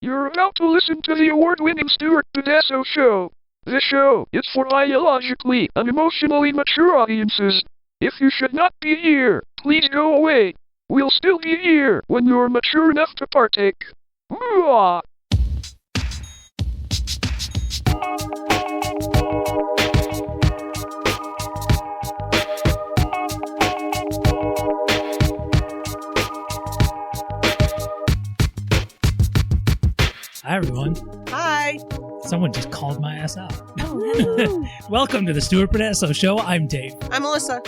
You're about to listen to the award-winning Stuart Pedasso Show. This show is for biologically and emotionally mature audiences. If you should not be here, please go away. We'll still be here when you're mature enough to partake. Mwah! Hi, everyone. Hi. Someone just called my ass out. Oh, hello. Welcome to the Stuart Pedasso Show. I'm Dave. I'm Melissa.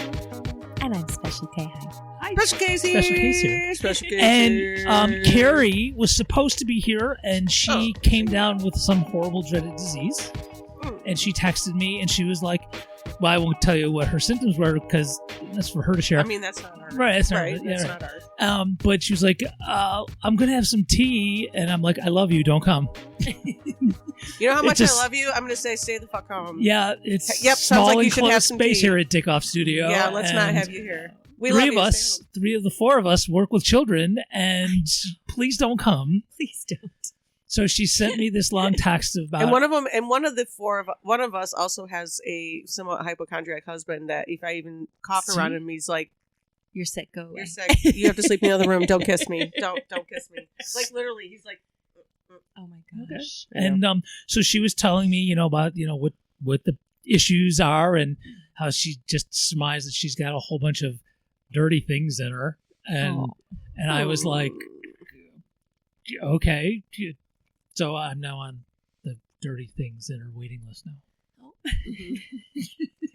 And I'm Special K. Hi. Special Casey. Special Case here. Special Casey. And Carrie was supposed to be here, and she came down with some horrible dreaded disease. And she texted me, and she was like, well, I won't tell you what her symptoms were because that's for her to share. I mean, that's not ours. Right, that's not, right. yeah, That's right. not ours. But she was like, I'm going to have some tea. And I'm like, I love you. Don't come. You know how It much just- I love you? I'm going to say, stay the fuck home. Yeah, it's Yep, sounds small like you should have enclosed some space tea. here at Dickoff Studio. Yeah, let's not and have you here. We love Three of you, us, stay home. three of the four of us work with children, and please don't come. Please don't. So she sent me this long text about And one of us also has a somewhat hypochondriac husband that if I even cough around him, he's like, You're sick. Go away. "You're sick. You have to sleep in the other room. Don't kiss me. Don't kiss me." Like literally, he's like, Oh my gosh. and so she was telling me, about what the issues are and how she just surmised that she's got a whole bunch of dirty things in her, and I was like, okay. So I'm now on the dirty things in her waiting list now.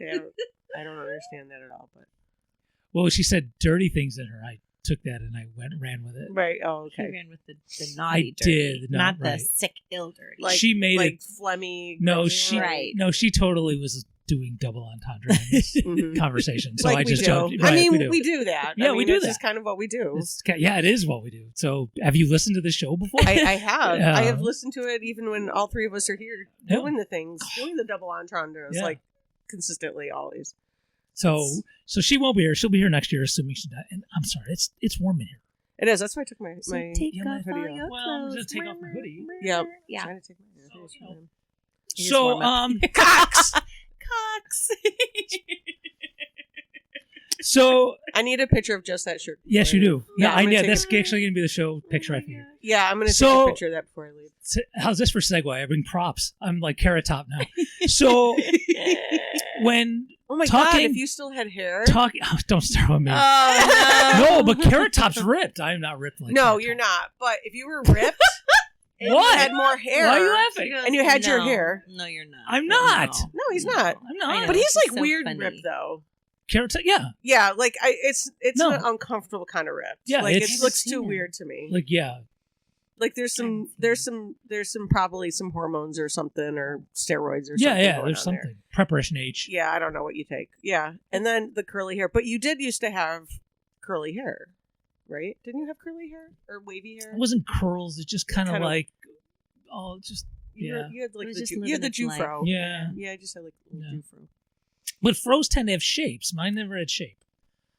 Okay, I don't understand that at all, but Well, she said dirty things in her. I took that and I ran with it. right. Oh, She okay. ran with the naughty I dirty, did, not right. the sick, ill dirty. Like She made like it. phlegmy. No, gross, she Right. no, she totally was doing double entendre in this Mhm. conversation. So like I we just do. jumped. I Right, mean, we do. that. Yeah, I we mean, do it's that. just kind of what we do. Yeah, it is what we do. So have you listened to the show before? I have. Yeah. I have listened to it even when all three of us are here Yeah. doing the things, doing the double entendres, Yeah. like consistently always. So she won't be here. She'll be here next year, assuming she does. And I'm sorry, it's warm in here. It is. That's why I took my So my. take yeah, my off hoodie all off. your Well, I'm clothes. gonna take off my hoodie. Yep. Yeah. Trying to take my hoodie off. It is So warm up. Cox. Cox. so I need a picture of just that shirt. yes, you do. Yeah, Yeah, I'm I gonna know take that's a- actually gonna be the show picture. I figured. Yeah, I'm gonna So- take a picture of that before I leave. So, how's this for segue? I bring props. I'm like Carrot Top now. So when Oh my god! Talking- If you still had hair. don't start with me. Oh No, but Carrot Top's ripped. I'm not ripped like no, Carrot you're Top. not. But if you were ripped, and What? you had more hair. Why are you laughing? And you had your hair. No, you're not. I'm not. No, he's not. I'm not. know. But he's It's like so weird funny. ripped though. Carrot Top, yeah. Yeah, like it's No. an uncomfortable kind of ripped. Yeah, like it it's- looks too Yeah. weird to me. Like, yeah. Like there's some probably some hormones or something or steroids or Yeah, something. yeah, going there's on there. something. Preparation H. Yeah, I don't know what you take. Yeah, and then the curly hair. But you did used to have curly hair, right? Didn't you have curly hair or wavy hair? It wasn't curls. It's just kind of Kind of- like, just, You, yeah. you had like It was the just you had the living its Jufro. Yeah. Yeah, I just had like a Yeah. Jufro. But fros tend to have shapes. Mine never had shape.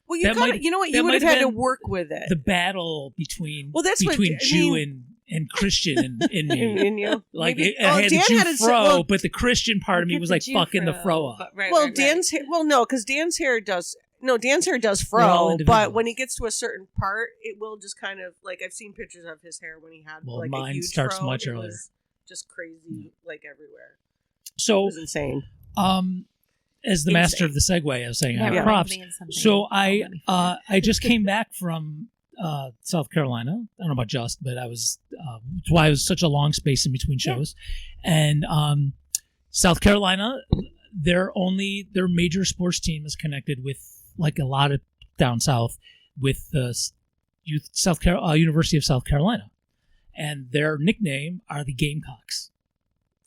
Well, That you might- you know what? that You would might have have had to been work with it. The battle between Well, that's what- between I Jew mean- and Christian in me. in you. Like, Maybe- I had the Dan Jew had a fro, well, but the Christian part of me Get was the like fucking the fro up. But- right, well, right, right. Dan's hair. Well, no, because Dan's hair does. No, Dan's hair does They're all fro, individual. but when he gets to a certain part, it will just kind of like I've seen pictures of his hair when he had Well, like a mine huge starts fro. much It earlier. was just crazy, like everywhere. It So, was insane. as the master of the segue, I was saying, I have Yeah. props. Something. So Oh, let me find I just came back from South Carolina. I don't know about just, but I was that's why it was such a long space in between shows. And South Carolina, their major sports team is connected with like a lot of down south with the University of South Carolina, and their nickname are the Gamecocks.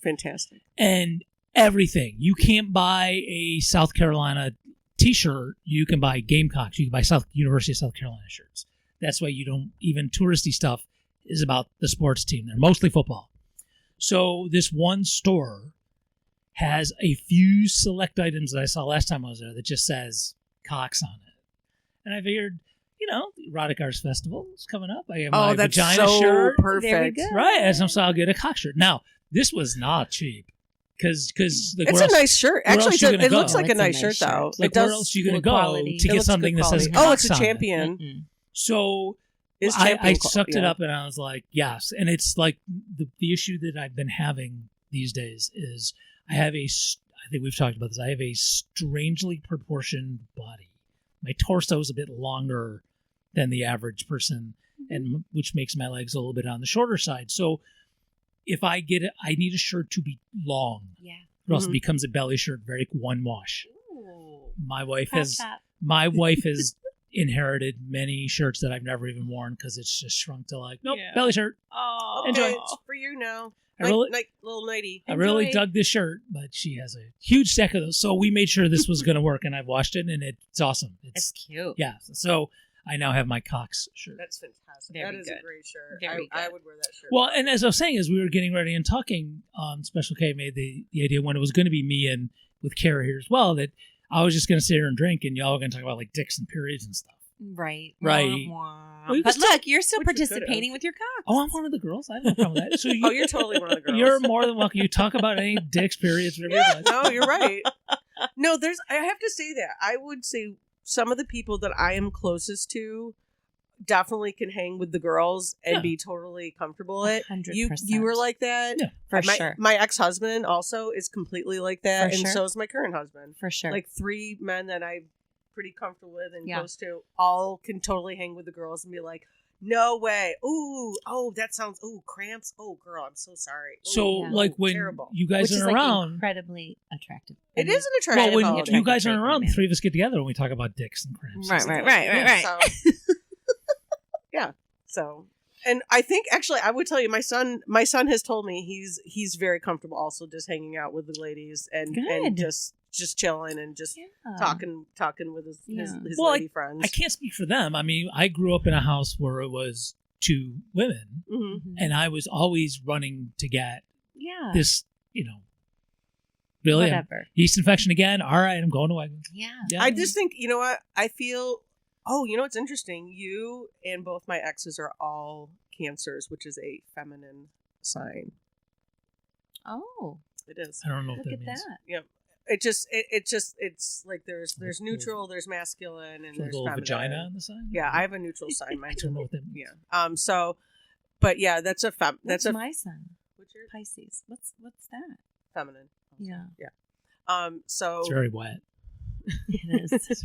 Fantastic. And everything. You can't buy a South Carolina T-shirt. You can buy Gamecocks. You can buy University of South Carolina shirts. That's why you don't even touristy stuff is about the sports team. They're mostly football. So this one store has a few select items that I saw last time I was there that just says Cox on it. And I figured, Erotic Arts Festival is coming up. I have Oh, my that's vagina so shirt. perfect. There we go. Right, as I'm so I'll get a cock shirt. Now, this was not cheap because like, It's where a nice shirt. where Actually, else you gonna it looks go? like a It's a nice nice shirt, shirt. though. like it does. where else are you gonna good go quality. to It get looks something good that says quality. Oh, it's a cocks on it? champion. Mm-mm. So It's I champion sucked it yeah. up and I was like, yes. And it's like the issue that I've been having these days is I think we've talked about this. I have a strangely proportioned body. My torso is a bit longer than the average person, and which makes my legs a little bit on the shorter side. So if I get it, I need a shirt to be long, Yeah. or else it Mhm. becomes a belly shirt, very one wash. Ooh. My wife Crop has top. inherited many shirts that I've never even worn because it's just shrunk to like, nope, Yeah. belly shirt. Oh. Okay, Enjoy. it's for you now. I really- Little nighty. I really Enjoy. dug this shirt, but she has a huge stack of those. So we made sure this was going to work, and I've washed it, and it's awesome. It's cute. Yeah. So I now have my Cox shirt. That's fantastic. Very That is good. a great shirt. Very I good. would wear that shirt. Well, and as I was saying, as we were getting ready and talking, Special K made the idea when it was going to be me and with Kara here as well that I was just going to sit here and drink, and y'all were going to talk about like dicks and periods and stuff. Right. Right. Wah, wah. Well, you but can look, you're still Which you could've. participating with your cock. Oh, I'm one of the girls. I have no problem with that. So oh, you're totally one of the girls. You're more than welcome. You talk about any dicks, periods, whatever you like. No, you're right. No, I have to say that. I would say some of the people that I am closest to definitely can hang with the girls and Yeah. be totally comfortable at. 100%. You were like that. Yeah. For my, sure. My ex-husband also is completely like that, For and sure. so is my current husband. For sure. Like 3 men that I'm pretty comfortable with and Yeah. close to, all can totally hang with the girls and be like, "No way! Ooh, oh, that sounds cramps. Oh, girl, I'm so sorry." Ooh, So, Yeah. like, when terrible. you guys which is are like around, incredibly attractive. It is an well, attractive when quality. you guys aren't Attractive around, man. the three of us get together and we talk about dicks and cramps. Right, right, right, right, right. So, yeah. So, and I think actually, I would tell you, my son has told me he's very comfortable also just hanging out with the ladies and Good. just chilling and just Yeah. talking with his Yeah. Well, lady friends. I can't speak for them. I mean, I grew up in a house where it was 2 women, Mhm. Mhm. and I was always running to get Yeah. this, really Whatever. yeast infection again. All right, I'm going to Wegmans. Yeah. Yeah. I just think, you know what? I feel, you know what's interesting? You and both my exes are all Cancers, which is a feminine sign. Oh, It is. I don't know what look that at means. that. It's like there's neutral, there's masculine, and Like there's a little feminine. vagina on the side. Yeah, I have a neutral sign. I don't know what that means. Yeah. So, but yeah, that's a That's that's a my son, what's your Pisces. What's that? feminine. Yeah, So It's very wet. it is.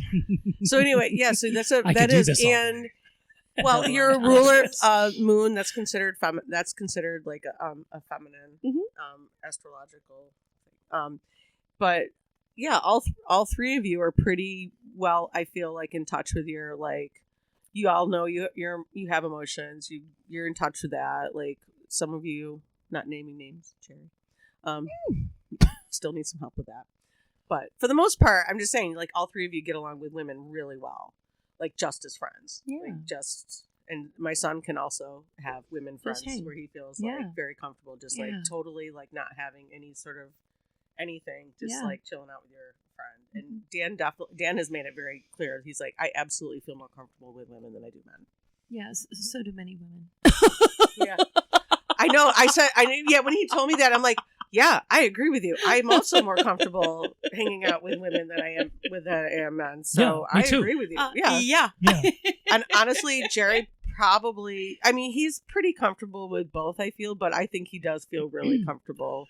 so anyway, yeah. So that's I could that do is this all and day. well, your I ruler guess. moon that's considered that's considered like a feminine Mhm. astrological thing. But yeah, all 3 of you are pretty well. I feel like in touch with your like. You all know you have emotions. You're in touch with that. Like some of you, not naming names, Cherry, still need some help with that. But for the most part, I'm just saying, like all 3 of you get along with women really well, like just as friends. Yeah. Like just, and my son can also have women friends hang. where he feels Yeah. like very comfortable, just Yeah. like totally like not having any sort of anything, just Yeah. like chilling out with your friend. And Dan has made it very clear. He's like, I absolutely feel more comfortable with women than I do men. Yes, so do many women. Yeah, I know. Yeah. When he told me that, I'm like, yeah, I agree with you. I'm also more comfortable hanging out with women than I am men. So Yeah, me I too. agree with you. Yeah. Yeah. And honestly, Jerry probably. I mean, he's pretty comfortable with both. I feel, but I think he does feel really comfortable.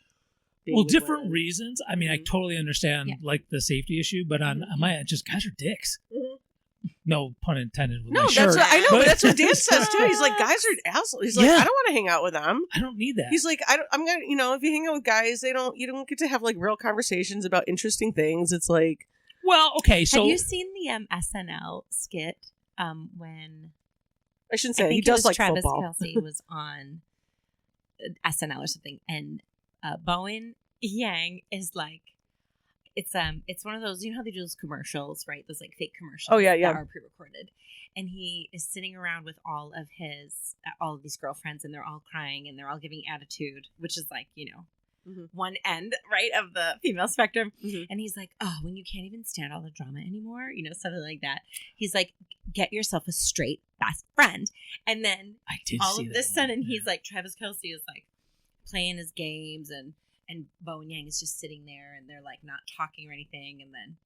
being Well, with different women. reasons. I mean, I Mhm. totally understand Yeah. like the safety issue, but on my end, just guys are dicks. Mhm. No pun intended with No, my that's shirt. what I know. But that's what Dan But- says too. He's like, guys are assholes. He's like, Yeah. I don't want to hang out with them. I don't need that. He's like, I'm gonna, if you hang out with guys, you don't get to have like real conversations about interesting things. It's like, well, okay, so Have you seen the SNL skit when I shouldn't I say think he it does was like Travis football. Kelce was on SNL or something, and Bowen Yang is like, it's one of those, how they do those commercials, right? Those like fake commercials. Oh, yeah, yeah. that are pre-recorded, and he is sitting around with all of these girlfriends, and they're all crying and they're all giving attitude, which is like Mhm. one end, right, of the female spectrum. Mhm. And he's like, oh, when you can't even stand all the drama anymore, something like that. He's like, get yourself a straight best friend. And then I did all see of that this one, sudden, yeah. he's like, Travis Kelce is like playing his games, and Bowen Yang is just sitting there, and they're like not talking or anything. And then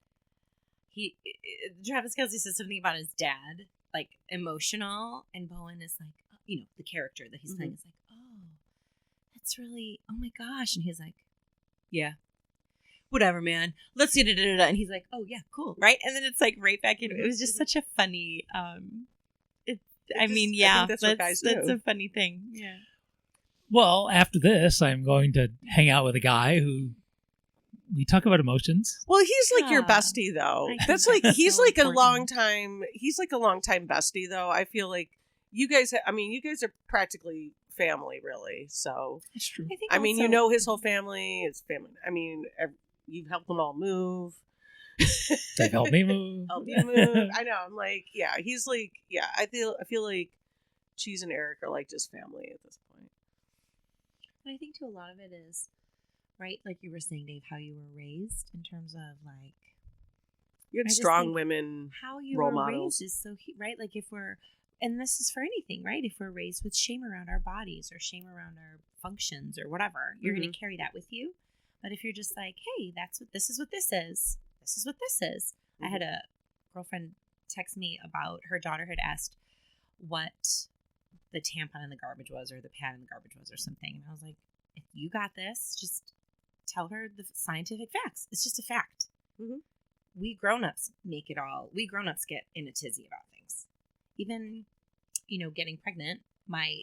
Travis Kelce says something about his dad, like emotional, and Bowen is like, the character that he's playing is like, oh, that's really, oh my gosh. And he's like, yeah, whatever, man. Let's get it. And he's like, oh yeah, cool, right? And then it's like right back in. It was just such a funny. I think that's what guys do. That's a funny thing. Yeah. Well, after this, I'm going to hang out with a guy who we talk about emotions. Well, he's like your Ah, bestie, though. I think That's like that's he's so like a important. long time. He's like a long time bestie, though. I feel like you guys. You guys are practically family, really. So, It's true. I think. I mean, you also- know his whole family. His family. You've helped them all move. They've helped me move. Help you move. I know. I'm like, yeah. He's like, yeah. I feel like Cheese and Eric are like just family at this point. And I think too, a lot of it is, right, like you were saying, Dave, how you were raised in terms of like You I had just strong think women. how you role were models. raised is so right. Like if we're, and this is for anything, right? If we're raised with shame around our bodies or shame around our functions or whatever, you're going to carry that with you. But if you're just like, hey, this is what this is. This is what this is. I had a girlfriend text me about her daughter had asked what the tampon in the garbage was or the pad in the garbage was or something. And I was like, if you got this, just tell her the scientific facts. It's just a fact. Mhm. We grown-ups make it all. We grown-ups get in a tizzy about things. Even, getting pregnant, my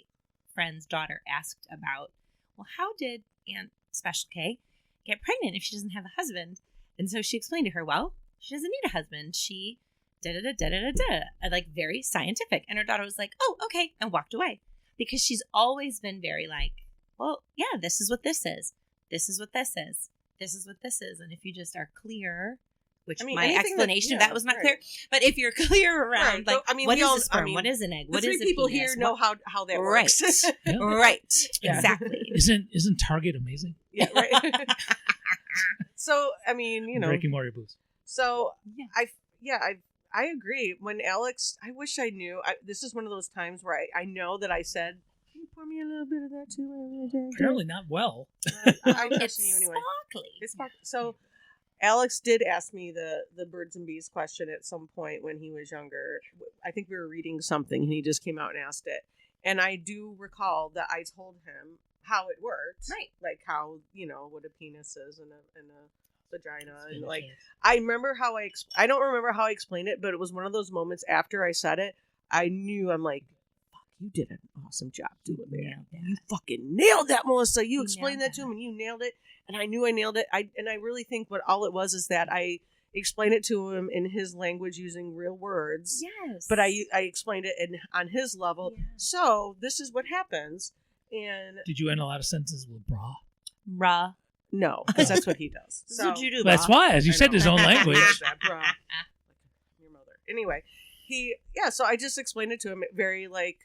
friend's daughter asked about, well, how did Aunt Special K get pregnant if she doesn't have a husband? And so she explained to her, well, she doesn't need a husband. She da-da-da-da-da-da-da. Like very scientific. And her daughter was like, oh, okay, and walked away. Because she's always been very like, well, yeah, this is what this is. This is what this is. This is what this is. And if you just are clear, which my anything explanation of that was not clear, but if you're clear around, Right. like, So, what we is all- a sperm? What is an egg? The What three is a people penis? here know What- how that Right. works. Yeah. Right. Yeah. Exactly. Isn't Target amazing? Yeah, right. So, Breaking more your boots. So Yeah. I agree. When Alex, I wish I knew. This is one of those times where I know that I said, "Can you pour me a little bit of that too?" Apparently not well. I'm It's trusting you anyway. sparkly. So, Alex did ask me the birds and bees question at some point when he was younger. I think we were reading something, and he just came out and asked it. And I do recall that I told him how it worked, Right. Like how what a penis is and a vagina, and like Okay. I remember how I don't remember how I explained it, but it was one of those moments after I said it, I knew. I'm like, fuck, you did an awesome job doing that. Nailed that. You fucking nailed that, Melissa. You You explained nailed that to him and you nailed it. And I knew I nailed it. I really think what all it was is that I explained it to him in his language using real words. Yes. But I explained it on his level. Yeah. So this is what happens. And Did you end a lot of sentences with bra? Bruh. no, because that's what he does. This is what you do, That's bruh. why, as you I said, know. his own He language. does that, bruh. Your mother. Anyway, so I just explained it to him very like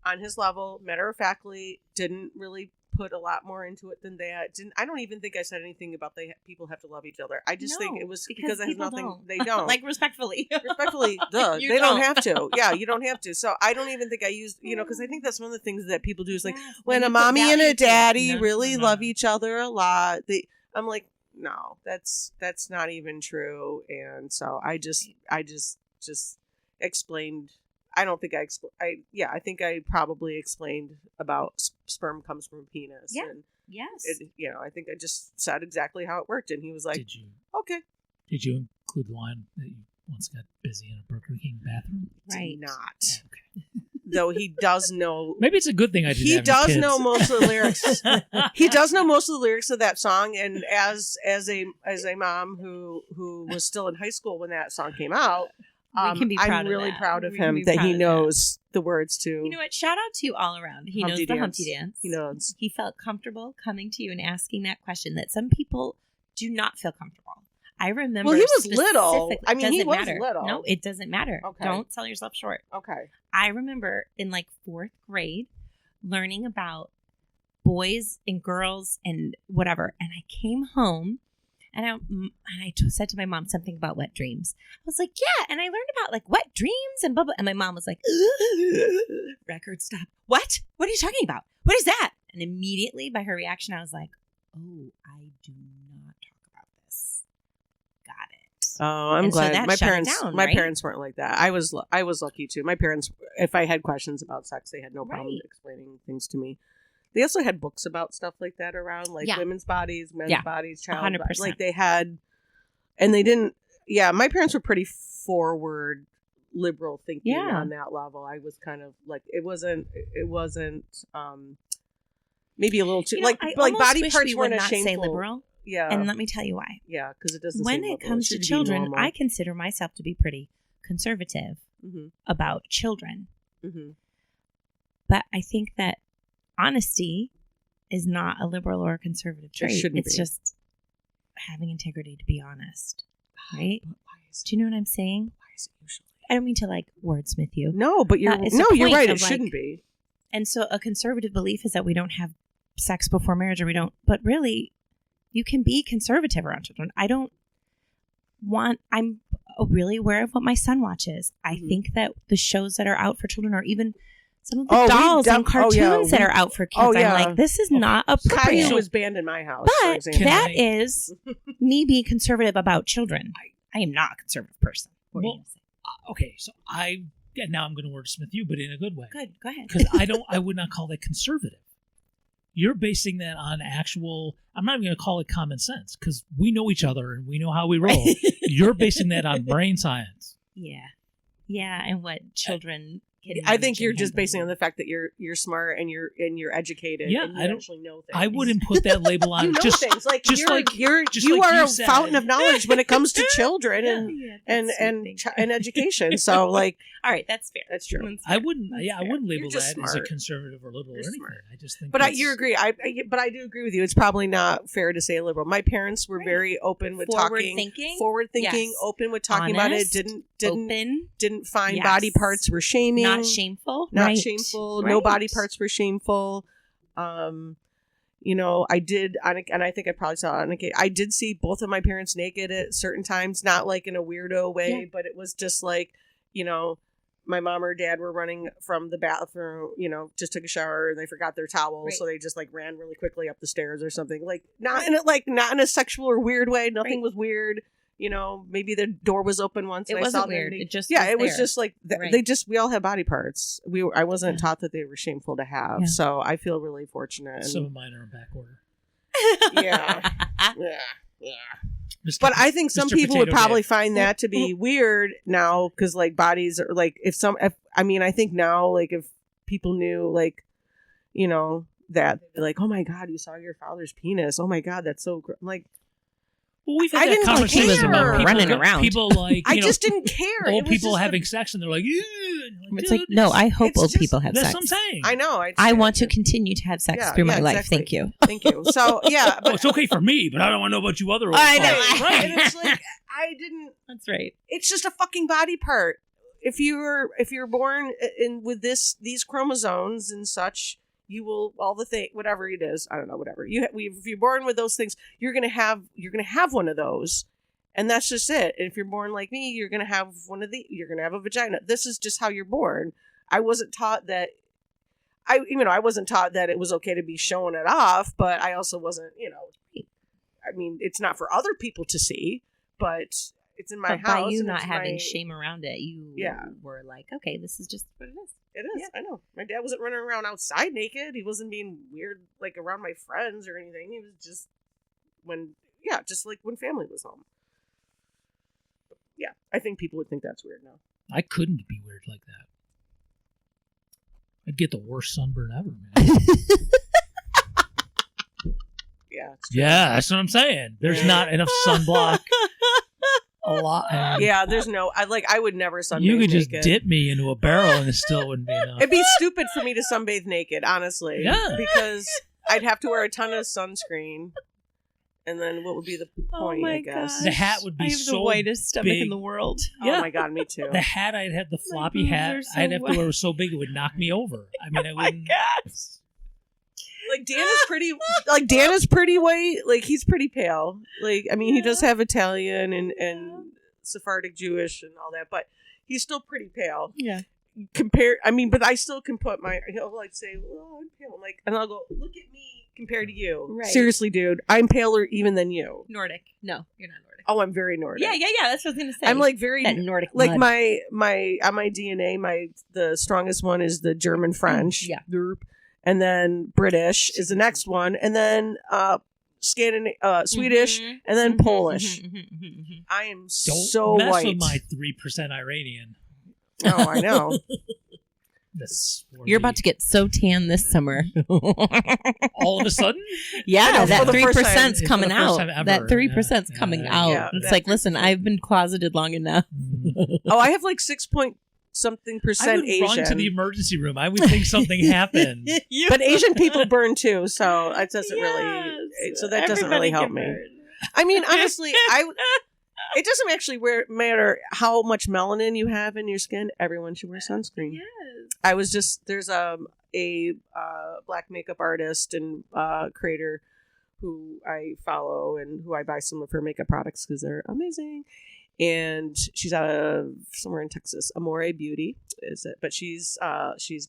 on his level, matter of factly, didn't really put a lot more into it than that. I don't even think I said anything about people have to love each other. I just think No, it was because it has people nothing. don't. They don't. Like respectfully. Respectfully, duh, You they don't don't. have to. Yeah, you don't have to. So I don't even think I used, because I think that's one of the things that people do is like Yes, when you a put mommy and value a to it. daddy No, really no, love no. each other a lot. I'm like, no, that's not even true. And so I just explained. I don't think I think I probably explained about sperm comes from a penis. Yeah. And Yes. I think I just said exactly how it worked, and he was like, okay. Did you include the line that you once got busy in a Burger King bathroom? Right. Did not. Okay. Though he does know. Maybe it's a good thing I didn't He have any does kids. know most of the lyrics. He does know most of the lyrics of that song, and as a mom who was still in high school when that song came out, We can be proud I'm of really that. proud of We can him be that proud he of that. knows the words to. You know what? Shout out to you all around. He Humpty knows the Dance. Humpty Dance. He knows. He felt comfortable coming to you and asking that question that some people do not feel comfortable. I remember. Well, he was little. specifically- I mean, he doesn't was matter. little. No, it doesn't matter. Okay. Don't sell yourself short. Okay. I remember in like 4th grade learning about boys and girls and whatever. And I came home and I said to my mom something about wet dreams. I was like, yeah. And I learned about like wet dreams and blah, blah. And my mom was like, record stop. What? What are you talking about? What is that? And immediately by her reaction, I was like, oh, I do not talk about this. Got it. Oh, I'm And so glad that my shut it parents. down, my right? parents weren't like that. I was lucky too. My parents, if I had questions about sex, they had no problem Right. explaining things to me. They also had books about stuff like that around, like Yeah. women's bodies, men's Yeah. bodies, child 100%. bodies. Like they had, and they didn't. Yeah, my parents were pretty forward, liberal thinking Yeah. on that level. I was kind of like it wasn't. Maybe a little too You know, I like almost body wish parts we weren't would a not shameful. say liberal. Yeah, And let me tell you why. yeah, because it doesn't. When seem it liberal. comes to should be children, normal. I consider myself to be pretty conservative Mm-hmm, about children. mm-hmm. But I think that honesty is not a liberal or a conservative trait. shouldn't It's be. just having integrity to be honest. Right? But why is Do you know what I'm saying? it usually? I don't mean to like wordsmith you. No, but you're That is the you're point right. of, It like, shouldn't be. And so a conservative belief is that we don't have sex before marriage or we don't, but really you can be conservative around children. I'm really aware of what my son watches. I Mhm. think that the shows that are out for children or even some of the Oh, we dolls and def- oh, cartoons yeah, that we- are out for kids, oh, yeah. I'm like, this is not appropriate. Caillou was banned in my house, for But example. Can that I- is me being conservative about children. I am not a conservative person. What are you Well, gonna say? Okay, so now I'm going to wordsmith you, but in a good way. Good, go ahead. Because I would not call that conservative. You're basing that on actual, I'm not even going to call it common sense because we know each other and we know how we roll. You're basing that on brain science. Yeah. Yeah, and what children can I think manage you're and just handle. basing on the fact that you're smart and you're educated. Yeah, and you I don't- actually know things. I wouldn't put that label on You know just things like just you're like- you're just you like are you a said. fountain of knowledge when it comes to children Yeah. Yeah, that's sweet, thank you. and education. So like All right, that's fair. that's true. That's I fair. wouldn't That's I fair. wouldn't You're label just that as a smart. conservative or liberal You're or anything. smart. I just think But I that's- you agree. But I do agree with you. It's probably not fair to say liberal. My parents were Right. very open with Forward talking, thinking? forward thinking, Yes. open with talking about it. Honest, Didn't open, find Yes. body parts were shaming. not shameful. Not right. shameful. No Right. body parts were shameful. I did, and I think I probably saw it on occasion. I did see both of my parents naked at certain times, not like in a weirdo way, Yeah. but it was just like, my mom or dad were running from the bathroom, just took a shower and they forgot their towel, Right. so they just like ran really quickly up the stairs or something. Like not in a sexual or weird way. Nothing Right. was weird. Maybe the door was open once. It and I wasn't saw them weird. naked. It just yeah, was it was there. just like Right. we all have body parts. I wasn't Yeah. taught that they were shameful to have, Yeah. so I feel really fortunate. And, some of mine are in back order. Yeah. yeah. Mr. But I think some Mr. people would Potato probably Dave. find that to be weird now because like bodies are like I think now like if people knew like that like, oh my god, you saw your father's penis, oh my god, that's so like Well, we've I had that didn't conversation care. about people, Running around. People like I you know, just didn't care. It old was people just having sex and they're like, "Ew." And It's dude, like, no, I hope it's old just- people have that's sex. what I'm saying. I know. I want to continue to have sex Yeah, through my yeah, life. exactly. Thank you. Thank you. So yeah, Oh, but it's okay for me, but I don't want to know about you other old I know. folks. Right. and it's like I didn't. That's right. It's just a fucking body part. If you're born in with these chromosomes and such, you will all the thing whatever it is. I don't know whatever if you're born with those things, you're gonna have one of those, and that's just it. And if you're born like me, you're gonna have one of you're gonna have a vagina. This is just how you're born. I wasn't taught that. I wasn't taught that it was okay to be showing it off, but I also wasn't. I mean, it's not for other people to see, but it's in my But house. by you and not it's having my- shame around it, you Yeah. were like, okay, this is just what it is. It is. Yeah. I know. My dad wasn't running around outside naked. He wasn't being weird like around my friends or anything. He was just just like when family was home. Yeah, I think people would think that's weird now. I couldn't be weird like that. I'd get the worst sunburn ever, man. Yeah. It's true. Yeah, that's what I'm saying. There's not enough sunblock. A lot. I mean, Yeah, there's no. I would never sunbathe. you could just naked. dip me into a barrel and it still wouldn't be enough. It'd be stupid for me to sunbathe naked, honestly. Yeah. Because I'd have to wear a ton of sunscreen, and then what would be the point? I guess. The hat would be so stomach big. in the world. Yeah. Oh my god, me too. The hat I'd have, the floppy boobs hat are so I'd have to wet. wear was so big it would knock me over. I mean, I Oh my wouldn't. gosh. Like Dan is pretty white. Like he's pretty pale. Like I mean, he does have Italian and Sephardic Jewish and all that, but he's still pretty pale. Yeah. But I still can put he'll like say, well, I'm pale. I'm like, and I'll go, look at me compared to you. Right. Seriously, dude, I'm paler even than you. Nordic. No, you're not Nordic. Oh, I'm very Nordic. Yeah. That's what I was gonna say. I'm like very that Nordic. like mud. my on my DNA, the strongest one is the German French. Yeah. And then British is the next one, and then Swedish, and then Polish. I am Don't so mess white. with my 3% Iranian. Oh, I know. This You're about to get so tan this summer. all of a sudden. Yeah, know, that for the first 3%'s time. coming For the first out. time ever. That 3%'s Yeah. coming Yeah. out. Yeah, It's that like, listen, 3%. I've been closeted long enough. Oh, I have like 6-point-something I percent would Asian. run to the emergency room. I would think something happened. But Asian people burn too, so it doesn't really. So that doesn't really help me. I mean, honestly, it doesn't actually matter how much melanin you have in your skin. Everyone should wear sunscreen. Yes. There's a black makeup artist and creator who I follow and who I buy some of her makeup products because they're amazing. And she's out of somewhere in Texas. Amore Beauty is it? But she's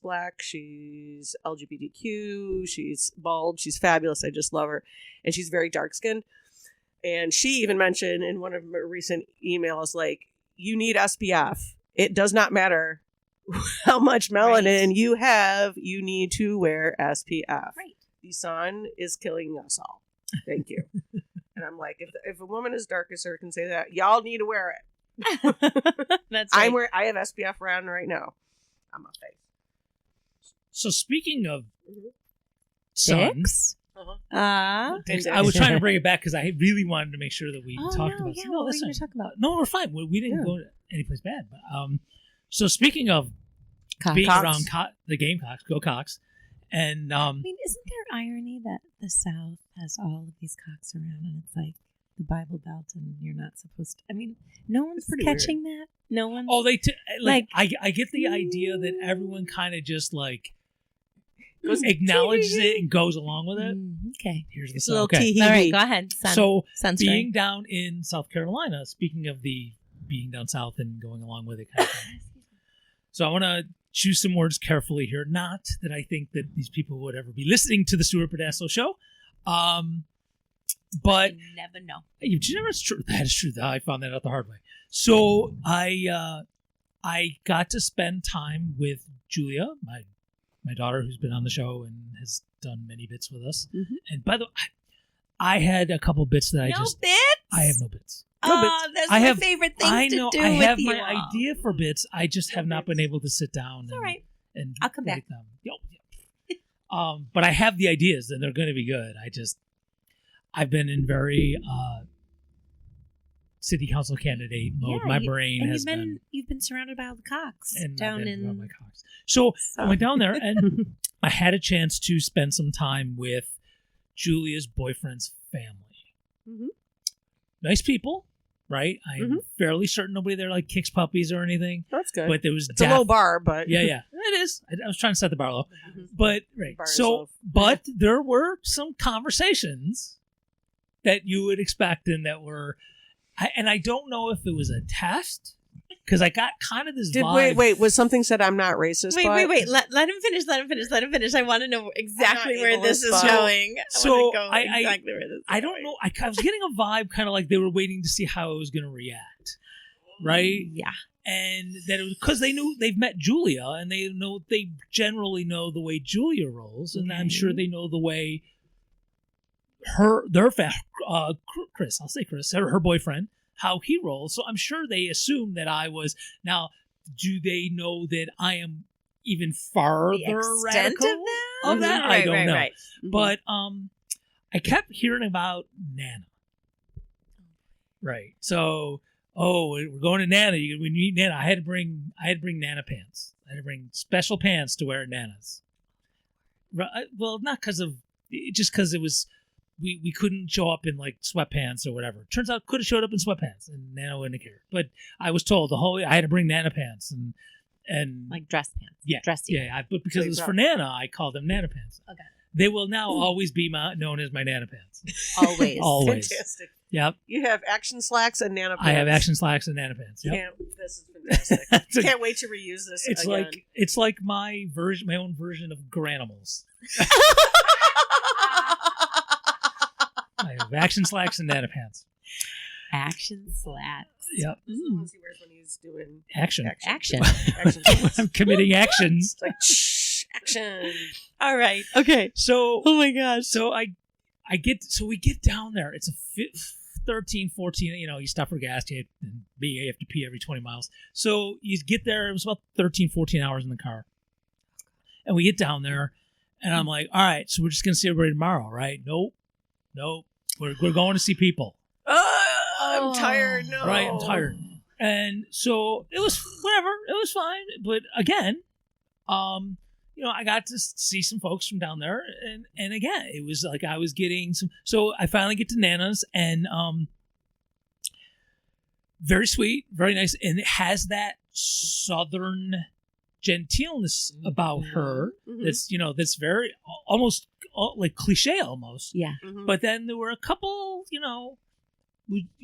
black. She's LGBTQ. She's bald. She's fabulous. I just love her, and she's very dark skinned. And she even mentioned in one of her recent emails, like, you need SPF. It does not matter how much melanin you have. You need to wear SPF. Right. The sun is killing us all. Thank you. And I'm like, if a woman as dark as her can say that, y'all need to wear it. That's right. I have SPF around right now on my face. So speaking of Six? Dicks, I was trying to bring it back because I really wanted to make sure that we talked about. Yeah, No, what were that's you going fine. to talk about? No, we're fine. We didn't go to any place bad. But so speaking of Cox. being Cox. around the Gamecocks, go Cox, and I mean, isn't there irony that the South has all of these cocks around and it's like the Bible Belt and you're not supposed to? I mean, no one's pretty catching that. No one's. oh, I get the idea that everyone kind of just like acknowledges it and goes along with it. Okay. Here's the It's a song. little Okay. tee-hee-hee. All right, go ahead. So Sun's being down in South Carolina, speaking of the being down south and going along with it kind of thing. So I want to choose some words carefully here. Not that I think that these people would ever be listening to the Stuart Pedasso show. But You never know. you never, it's true. That is true. I found that out the hard way. So I got to spend time with Julia, my daughter, who's been on the show and has done many bits with us. Mhm. And by the way, I had a couple bits that Bits? I have no bits. Oh, that's I my have- favorite thing I to know do I with have you my all. idea for bits. I just have not been able to sit down All right. and I'll come write back. them. But I have the ideas and they're going to be good. I've been in very city council candidate mode. Yeah, My brain has You've been surrounded by all the cocks and I've down been around my in. cocks. So I went down there and I had a chance to spend some time with Julia's boyfriend's family. Mhm. Nice people, right? I'm fairly certain nobody there like kicks puppies or anything. That's good. But there was It's a low bar, but yeah, it is. I was trying to set the bar low, Mhm. but right. Bar So, yourself. but there were some conversations that you would expect, and that were, and I don't know if it was a test because I got kind of this vibe. wait, was something said I'm not racist? Wait. Let him finish. Let him finish. I want to know exactly where this is ableist, but- going. So, Exactly where this is I don't going. know. I was getting a vibe kind of like they were waiting to see how I was going to react, right? Yeah. And that it was because they've met Julia and they generally know the way Julia rolls, and I'm sure they know the way Chris, I'll say Chris, her boyfriend, how he rolls. So I'm sure they assume that I was. Now, do they know that I am even farther The extent radical of that? I Right, don't right, know. right. But I kept hearing about Nana. Right. So, we're going to Nana. When you eat Nana, I had to bring Nana pants. I had to bring special pants to wear at Nana's. Right, well, not because of, just because it was, we couldn't show up in like sweatpants or whatever. Turns out could have showed up in sweatpants and Nana wouldn't have cared. But I was told I had to bring Nana pants and Like dress pants. yeah, Dressy. yeah. But because it was for Nana, I called them Nana pants. Okay. They will now always be known as my Nana pants. Always. Always. Fantastic. Yep. You have action slacks and Nana pants. I have action slacks and Nana pants. Yep. This is fantastic. It's a- Can't wait to reuse this It's again. like my own version of Granimals. I have action slacks and Nana pants. Action slats. Yep. This is the ones he wears when he's doing Action. Action. action. I'm committing actions. It's like, shh, action. All right. Okay. So Oh my gosh. So we get down there. It's a 13, 14, you stop for gas, you have to pee every 20 miles. So you get there, it was about 13, 14 hours in the car. And we get down there, and I'm like, all right, so we're just going to see everybody tomorrow, right? Nope. We're going to see people. I'm tired. No. Right, I'm tired. And so it was whatever. It was fine. But again, I got to see some folks from down there, and again, it was like I was getting some. So I finally get to Nana's, and very sweet, very nice, and it has that southern genteelness about her. Mhm. That's very almost like cliche almost. Yeah. Mhm. But then there were a couple,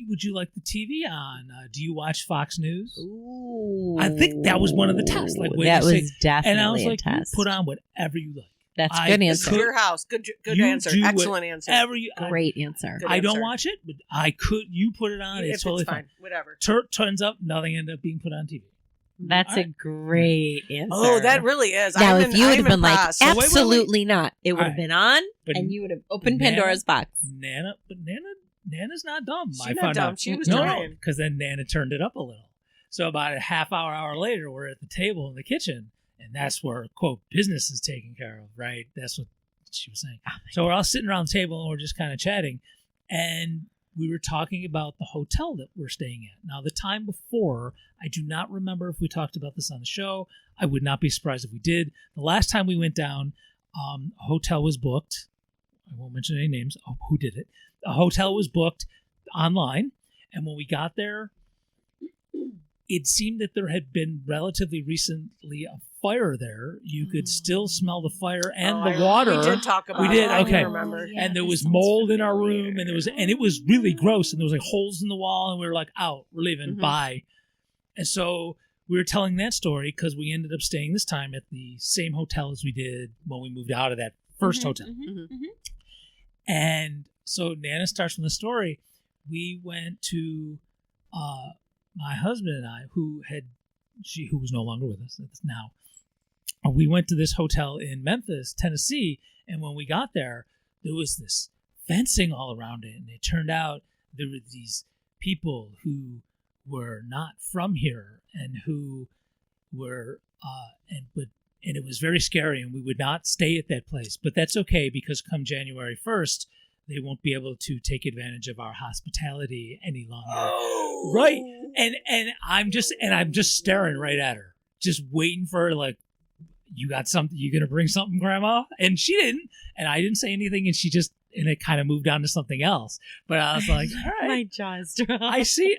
would you like the TV on? Do you watch Fox News? Ooh. I think that was one of the tests. Like, what that do you was say? definitely And I was a like, you test. put on whatever you like. That's a I good This is answer. your house. Good You answer. do Excellent answer. Whatever Great answer. Good I don't answer. watch it, but you put it on. If It's totally fine. Whatever. Turns up, nothing ended up being put on TV. That's a great answer. Oh, that really is. Now, I'm if you would I'm have been like, impressed. wait, wait. absolutely not, it would have Alright. been on, But and you would have opened Nana- Pandora's box. Nana's not dumb. She's I not found dumb. out. She was no, trying. because then Nana turned it up a little. So about a half hour later, we're at the table in the kitchen, and that's where quote business is taken care of, right? That's what she was saying. So we're all sitting around the table and we're just kind of chatting, and we were talking about the hotel that we're staying at. Now, the time before, I do not remember if we talked about this on the show. I would not be surprised if we did. The last time we went down, a hotel was booked. I won't mention any names. Oh, who did it? A hotel was booked online, and when we got there, it seemed that there had been relatively recently a fire there. You could still smell the fire and Oh, the water. We did talk about We did, it. I okay. remember. And there was mold in our room, and it was really gross, and there was like holes in the wall, and we were like, out, we're leaving, Mhm. bye. And so we were telling that story because we ended up staying this time at the same hotel as we did when we moved out of that 1st hotel. And so Nana starts from the story. We went to my husband and I, who was no longer with us now. We went to this hotel in Memphis, Tennessee, and when we got there was this fencing all around it, and it turned out there were these people who were not from here and who were and it was very scary, and we would not stay at that place. But that's okay, because come January 1st, they won't be able to take advantage of our hospitality any longer. Oh. Right. And I'm just staring right at her, just waiting for her, like, you got something, you gonna bring something, Grandma? And she didn't, and I didn't say anything, and it kind of moved on to something else. But I was like, all right, My jaw's dropped. I see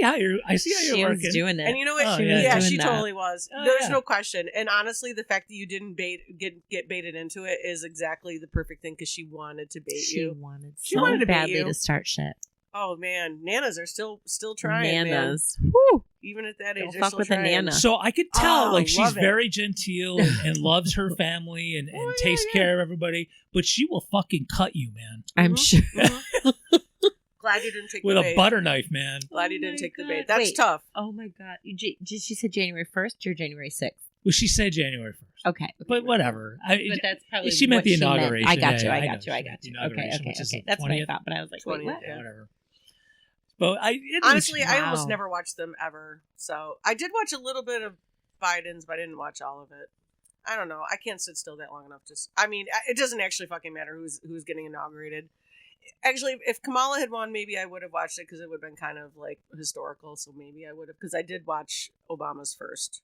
how you're She working. was doing it. And you know what? Oh, she, yeah. yeah, Doing she that. totally was. Oh, There's yeah. no question. And honestly, the fact that you didn't get baited into it is exactly the perfect thing, because she wanted to bait She you. wanted She so wanted to bait badly you. to start shit. Oh man, nanas are still trying. Nanas. Man. Woo. Even at that age, Don't they're fuck still with a trying. nana. So I could tell, Oh, like, she's love it. very genteel and loves her family and Oh, yeah, takes yeah. care of everybody, but she will fucking cut you, man, I'm Mhm. sure. Mhm. Glad you didn't take with the a bait. butter knife, man. Glad you Oh didn't my take the God. bait. That's Wait. tough. Oh my god! Did she say January 1st or January 6th? Well, she said January 1st, Okay, but whatever. but that's probably she meant what the she meant. inauguration. I got you. Yeah, I I got know. you. I She got meant you. the Okay, inauguration, okay, which is okay. the That's what I 20th. thought, but I was like, wait, 20th, what? yeah. Whatever. But Honestly, I almost Wow. never watched them ever. So I did watch a little bit of Biden's, but I didn't watch all of it. I don't know. I can't sit still that long enough. It doesn't actually fucking matter who's getting inaugurated. Actually, if Kamala had won, maybe I would have watched it, because it would have been kind of like historical. So maybe I would have, because I did watch Obama's first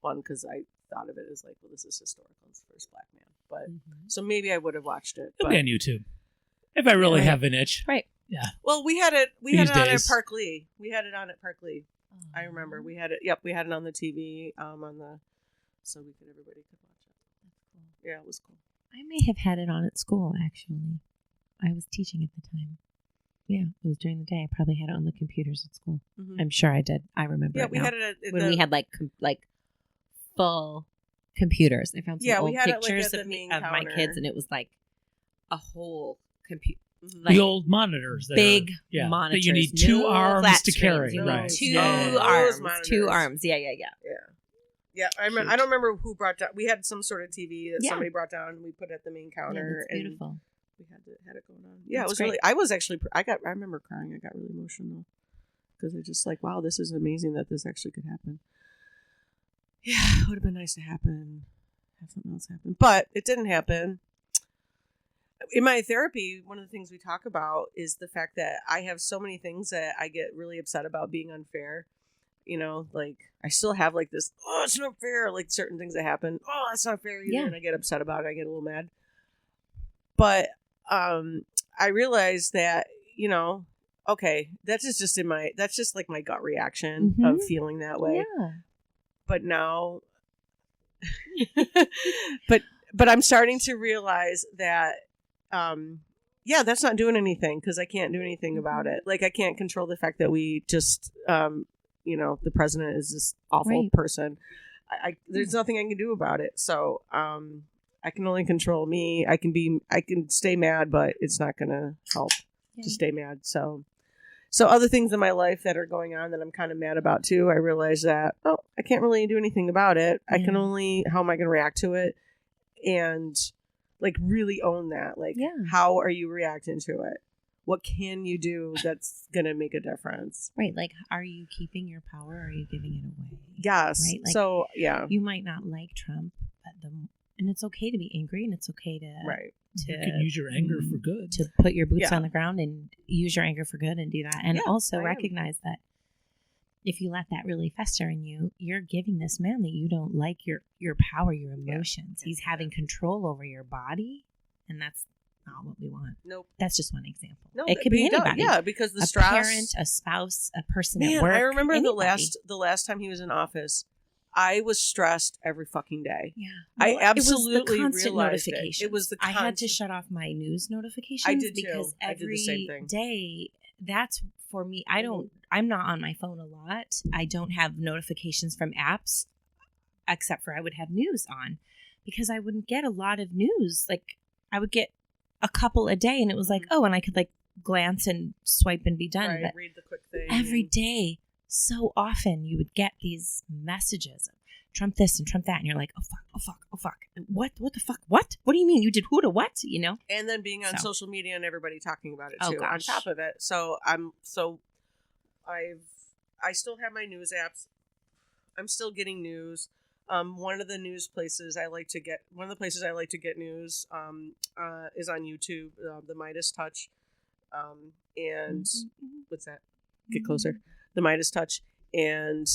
one, because I thought of it as like, well, this is historical. It's the first black man. But so maybe I would have watched it. It'll But, be on YouTube if I really Right. have an itch. Right. well, we had it These on at days. Park Lee. We had it on at Park Lee. I remember we had it. Yep, we had it on the TV, so everybody could watch it. Yeah, it was cool. I may have had it on at school, actually. I was teaching at the time. Yeah, it was during the day. I probably had it on the computers at school. Mhm. I'm sure I did. I remember Yeah, it we now. had it at when we had like full computers. I found some old we had it, like, pictures at of, the main of my counter. kids, and it was like a whole computer. Mhm. Like the old monitors, that big are, yeah, monitors. that you need two no arms flat to screens, carry. you need Right. Two Yeah. Those arms. monitors. Two arms. Yeah. Yeah, I remember. I don't remember who brought down. We had some sort of TV that Yeah. somebody brought down, and we put it at the main Yeah, counter. that's and beautiful. we had it going on. Yeah, That's it was great. really. I was actually. I remember crying. I got really emotional because I just like, wow, this is amazing that this actually could happen. Yeah, it would have been nice to happen. Have something else happen, but it didn't happen. In my therapy, one of the things we talk about is the fact that I have so many things that I get really upset about being unfair. You know, like I still have like this, oh, it's not fair. Like certain things that happen, oh, that's not fair either. Yeah. And I get upset about it. I get a little mad. But I realized that, you know, okay, that's just like my gut reaction of feeling that way. Yeah. But now, but I'm starting to realize that, yeah, that's not doing anything because I can't do anything about it. Like I can't control the fact that we just, you know, the president is this awful Right. person. There's nothing I can do about it. So, I can only control me. I can stay mad, but it's not going to help to stay mad. So other things in my life that are going on that I'm kind of mad about too, I realize that, oh, I can't really do anything about it. I can Yeah. only, how am I going to react to it? And like really own that. Like, Yeah. how are you reacting to it? What can you do that's going to make a difference? Right. Like, are you keeping your power or are you giving it away? Yes. Right, like- So, yeah. You might not like Trump, and it's okay to be angry and it's okay to Right. You can use your anger for good. to put your boots Yeah. on the ground and use your anger for good and do that. And Yeah, also I am. recognize that if you let that really fester in you, you're giving this man that you don't like your power, your emotions. He's having control over your body, and that's not what we want. Nope. That's just one example. No, it could be anybody. Yeah, because the a stress. parent, a spouse, a person Man, at work. I remember anybody. the last time he was in office, I was stressed every fucking day. Yeah, I Well, absolutely it was the constant realized it. notifications. It was the I had to constant- shut off my news notifications. I did too. because I did the every same thing. day. That's for me. I'm not on my phone a lot. I don't have notifications from apps, except for I would have news on, because I wouldn't get a lot of news. Like I would get a couple a day, and it was like, oh, and I could like glance and swipe and be done. Right, But read the quick thing. every and- day, so often you would get these messages of Trump this and Trump that, and you're like, oh fuck, what the fuck, what do you mean you did who to what, you know? And then being on So. social media and everybody talking about it Oh, too. gosh. On top of it, I still have my news apps. I'm still getting news. One of the places I like to get news is on YouTube, the Midas Touch, and what's that? Get closer. The Midas Touch, and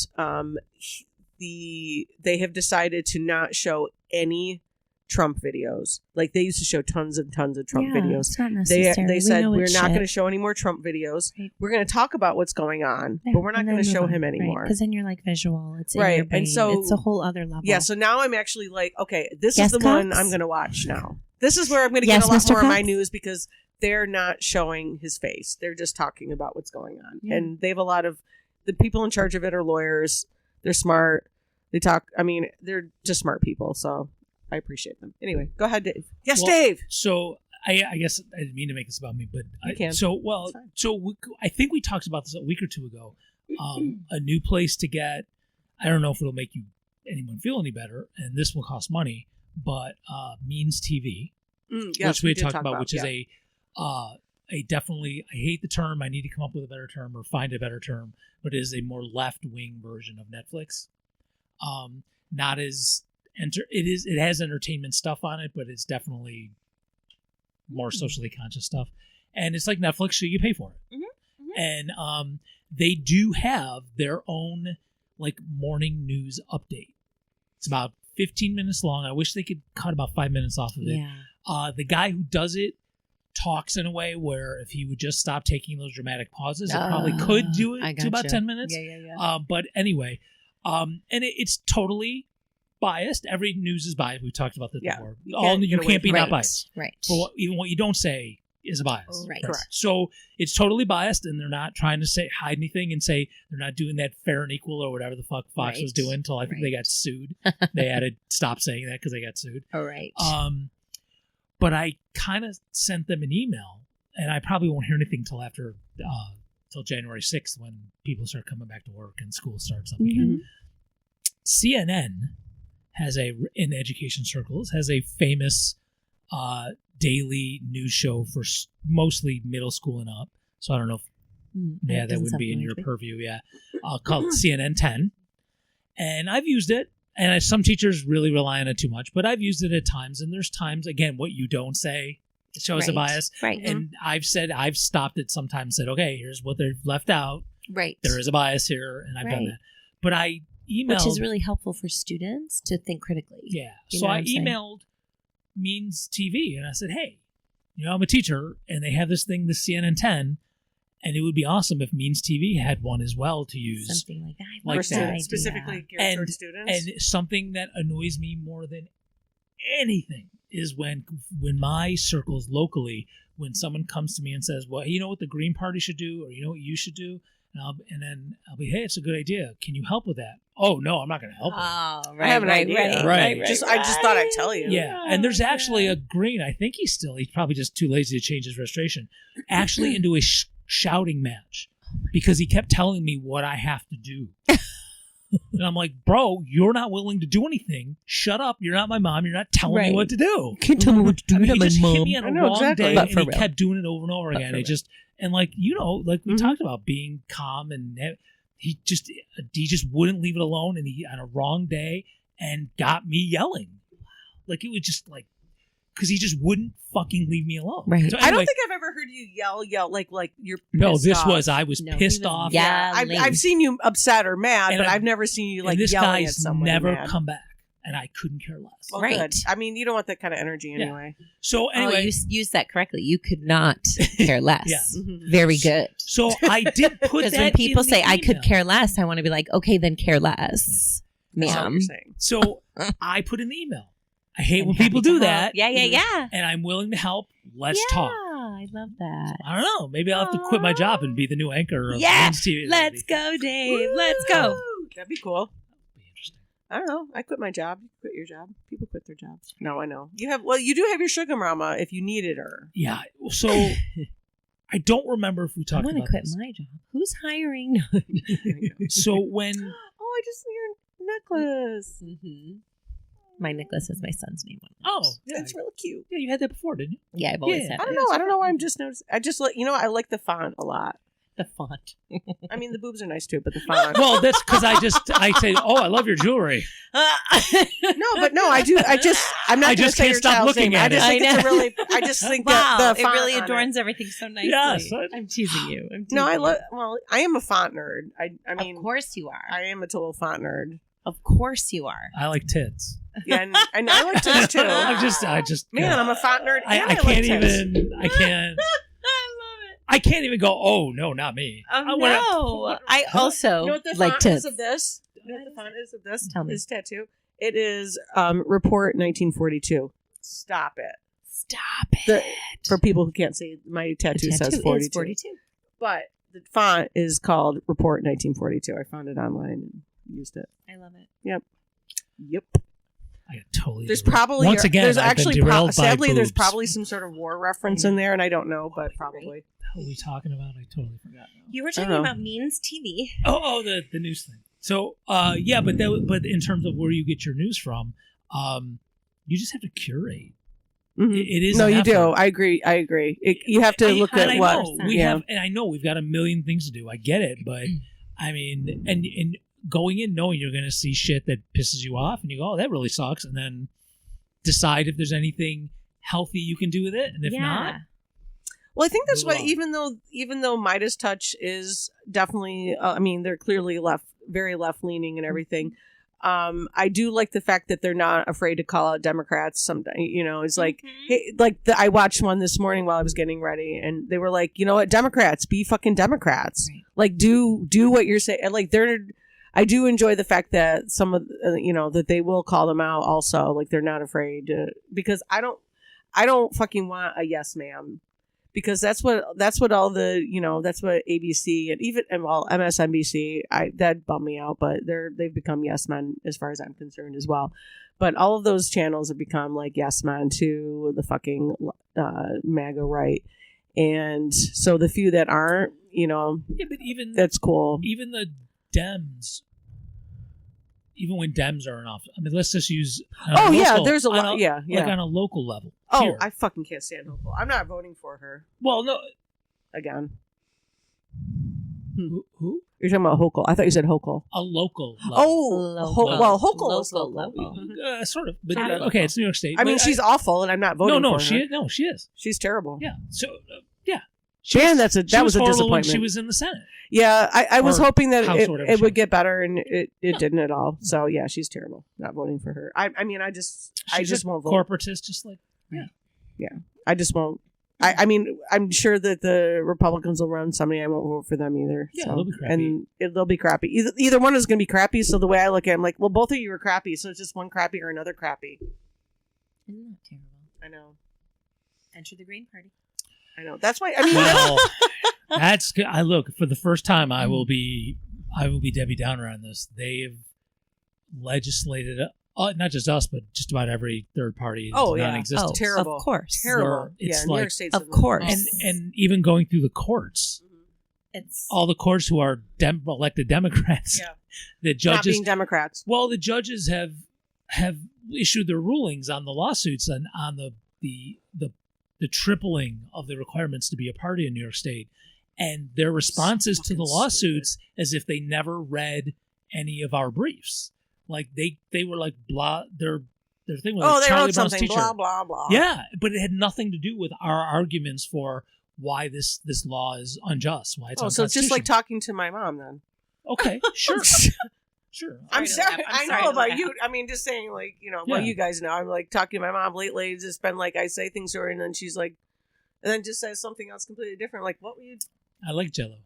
they have decided to not show any Trump videos. Like they used to show tons and tons of Trump videos. It's not They necessary. said know we're it's not shit." going to show any more Trump videos. Right. We're going to talk about what's going on, Yeah, but we're not and going to then show move him on, anymore. because then you're like visual. It's in Right, your and brain. so- it's a whole other level. Yeah, so now I'm actually like, okay, this Yes, is the one Cox? I'm going to watch now. This is where I'm going to Yes, get a lot Mr. more of my Cox? news because they're not showing his face. They're just talking about what's going on. Yeah. And they have a lot of the people in charge of it are lawyers. They're smart. They talk, I mean, they're just smart people. So I appreciate them. Anyway, go ahead, Dave. Yes, Well, Dave. So I guess I didn't mean to make this about me, but You can. So well, It's fine. so I think we talked about this a week or two ago. A new place to get. I don't know if it'll make anyone feel any better, and this will cost money. But Means TV, Yes, which we had did talked talk about, which is yeah. a definitely, I hate the term. I need to come up with a better term or find a better term, but it is a more left wing version of Netflix. Not as it has entertainment stuff on it, but it's definitely more socially conscious stuff. And it's like Netflix, so you pay for it. Mhm. And they do have their own like morning news update. It's about 15 minutes long. I wish they could cut about 5 minutes off of it. Yeah. The guy who does it talks in a way where if he would just stop taking those dramatic pauses, it probably could do I it to about gotcha. 10 minutes. Yeah. But anyway, and it's totally biased. Every news is biased. We talked about this Yeah. before. You You can't get away can't be from not Right. biased. Right. But even what you don't say is a bias. Right. Correct. So it's totally biased, and they're not trying to hide anything and say they're not doing that fair and equal or whatever the fuck Fox Right. was doing until I think they got sued. They had to stop saying that because they got sued. All right. But I kind of sent them an email, and I probably won't hear anything till after till January 6th when people start coming back to work and school starts up again. CNN has in education circles has a famous daily news show for mostly middle school and up. So I don't know if that would be in your purview. Yeah, called CNN 10, and I've used it. And some teachers really rely on it too much, but I've used it at times. And there's times, again, what you don't say shows a bias. Right. And I've stopped it sometimes, said, okay, here's what they've left out. Right. There is a bias here, and I've done that. But I emailed. Which is really helpful for students to think critically. Yeah. You So know what I I'm saying? emailed Means TV, and I said, hey, I'm a teacher, and they have this thing, the CNN 10, and it would be awesome if Means TV had one as well to use. Something like that. I Like love For that that. idea. specifically geared And- towards students. And something that annoys me more than anything is when my circles locally, when someone comes to me and says, well, you know what the Green Party should do, or you know what you should do, and then I'll be, hey, it's a good idea. Can you help with that? Oh, no, I'm not going to help with that. Oh, I have an idea. Right. I just thought I'd tell you. Yeah, and there's actually a Green, I think he's probably just too lazy to change his registration, actually into a shouting match because he kept telling me what I have to do. And I'm like, bro, you're not willing to do anything. Shut up. You're not my mom. You're not telling me Right. what to do. Can't tell me what to do. I mean, I'm he my just hit mom. me on I a know wrong exactly. day, But and for he real. kept doing it over and over But again. for It real. just, and like, like we Mhm. talked about being calm, and he just wouldn't leave it alone, and he on a wrong day and got me yelling. Like it was just like, because he just wouldn't fucking leave me alone. Right. So I don't anyway, think I've ever heard you yell like you're no, pissed this off. was I was No, he pissed was off. yelling. I've seen you upset or mad, And but I've- I've never seen you like and this yelling at guy's someone. never mad. come back, and I couldn't care less. Well, Right. good. I mean, you don't want that kind of energy Yeah. anyway. So Oh, anyway, you used that correctly. You could not care less. Yeah. Mhm. Very good. so I did put Because that when people in the say I could email. care less, I want to be like, okay, then care less, That's what ma'am. you're saying. So I put in the email. I hate I'm when happy people to do help. that. Yeah, yeah, yeah. And I'm willing to help. Let's yeah, talk. I love that. I don't know. Maybe I'll have to quit my job and be the new anchor of Yeah, Men's TV. Let's go, Dave. Let's go. Woo! That'd be cool. Be interesting. I don't know. I quit my job. You quit your job. People quit their jobs. No, I know. You do have your sugar mama if you needed her. Yeah. So I don't remember if we I talked want to about quit this. my job. Who's hiring? So when Oh, I just see your necklace. My necklace has my son's name on it. oh yeah, It's really cute. yeah, you had that before, didn't you? Yeah, I've always Yeah. had I it. don't know. I don't know why I'm just noticing. I just I like the font a lot. The font. I mean, the boobs are nice too, but the font. Well, that's because I say, oh, I love your jewelry. No, but no, I do. I'm not. I gonna just say can't your stop child's looking name. at I just it. think I it's a know. really. I just think Wow, that the it font really on adorns everything so nicely. Yes. I'm teasing you. I'm teasing No, I you. love. Well, I am a font nerd. I mean, Of course you are. I am a total font nerd. Of course you are. I like tits. Yeah, and I like tits too. I just Man, I'm a font nerd. I and can't like tits. even. I can't. I can't even go. Oh no, not me. Oh, I wanna- no. I also You know what the like font tits. is of this? You know what the font is of this? Tell me. This tattoo. It is Report 1942. Stop it. Stop it. The- For people who can't see, my tattoo, The says tattoo 42. is 42. But the font is called Report 1942. I found it online and used it. I love it. Yep. I got totally. There's derailed. probably once again. there's I've been actually derailed by sadly there's boobs. probably some sort of war reference in there, and I don't know, but probably. What are we talking about? I totally forgot. Now. You were I don't talking know. about Means TV. The news thing. So yeah, but in terms of where you get your news from, you just have to curate. Mhm. It is No, an you do. effort. I agree. You have to look And at I what. know we yeah. have, and I know we've got a million things to do. I get it, but I mean, and going in knowing you're going to see shit that pisses you off, and you go, "Oh, that really sucks," and then decide if there's anything healthy you can do with it, and if not, Well, I think that's Move why on. even though Midas Touch is definitely, I mean, they're clearly very left leaning and everything. I do like the fact that they're not afraid to call out Democrats. Sometimes, it's like, hey, I watched one this morning while I was getting ready, and they were like, you know what, Democrats, be fucking Democrats. Right. Like, do what you're saying. And like, I do enjoy the fact that some of that they will call them out also, like they're not afraid to, because I don't fucking want a yes ma'am, because that's what all the that's what ABC and even MSNBC that bummed me out, but they've become yes men as far as I'm concerned as well. But all of those channels have become like yes men to the fucking MAGA right, and so the few that aren't, but even that's cool. Even the Dems, even when Dems are in office, I mean, let's just use. There's a lot. Yeah, like on a local level. Oh, here. I fucking can't stand Hochul. I'm not voting for her Well, no. again. Who? You're talking about Hochul. I thought you said Hochul. A local level. Well, Hochul is Local local. level. Sort of. But Sort of. okay, it's New York State. I mean, but she's awful, and I'm not voting for her. she is. She's terrible. Yeah. So, yeah. Man, that was a horrible when disappointment. she was in the Senate. Yeah, I was Or hoping that House or whatever it she would was. get better, and it didn't at all. So yeah, she's terrible. Not voting for her. I mean, I just She's won't vote. corporatist, just like I just won't. I mean, I'm sure that the Republicans will run somebody. I won't vote for them either. Yeah, so. they'll be crappy. And they'll be crappy. Either one is going to be crappy. So the way I look at it, I'm like, well, both of you are crappy. So it's just one crappy or another crappy. Isn't that terrible? I know. Enter the Green Party. I know. That's why. I mean, Well, that's good. I look for the first time. I will be Debbie Downer on this. They've legislated, not just us, but just about every third party. Oh, yeah. non-existent. terrible. Of course. terrible. Where it's New like- York State's Of a- course. And even going through the courts, It's all the courts who are elected Democrats, Yeah. the not judges. being Democrats. Well, the judges have issued their rulings on the lawsuits and on the tripling of the requirements to be a party in New York State, and their responses to the fucking lawsuits as if they never read any of our briefs. Like they were like blah. Their thing was like They Charlie wrote Brown's something. teacher. Blah blah blah. Yeah, but it had nothing to do with our arguments for why this law is unjust. Why it's So it's just like unconstitutional. talking to my mom then. Okay, sure, sure. I'm Sorry to sorry. laugh. I I'm sorry know to about laugh. you. I mean, just saying, like, Yeah. you guys know. I'm like talking to my mom lately. It's just been like I say things to her, and then she's like, and then just says something else completely different. Like, what were you? I like Jello.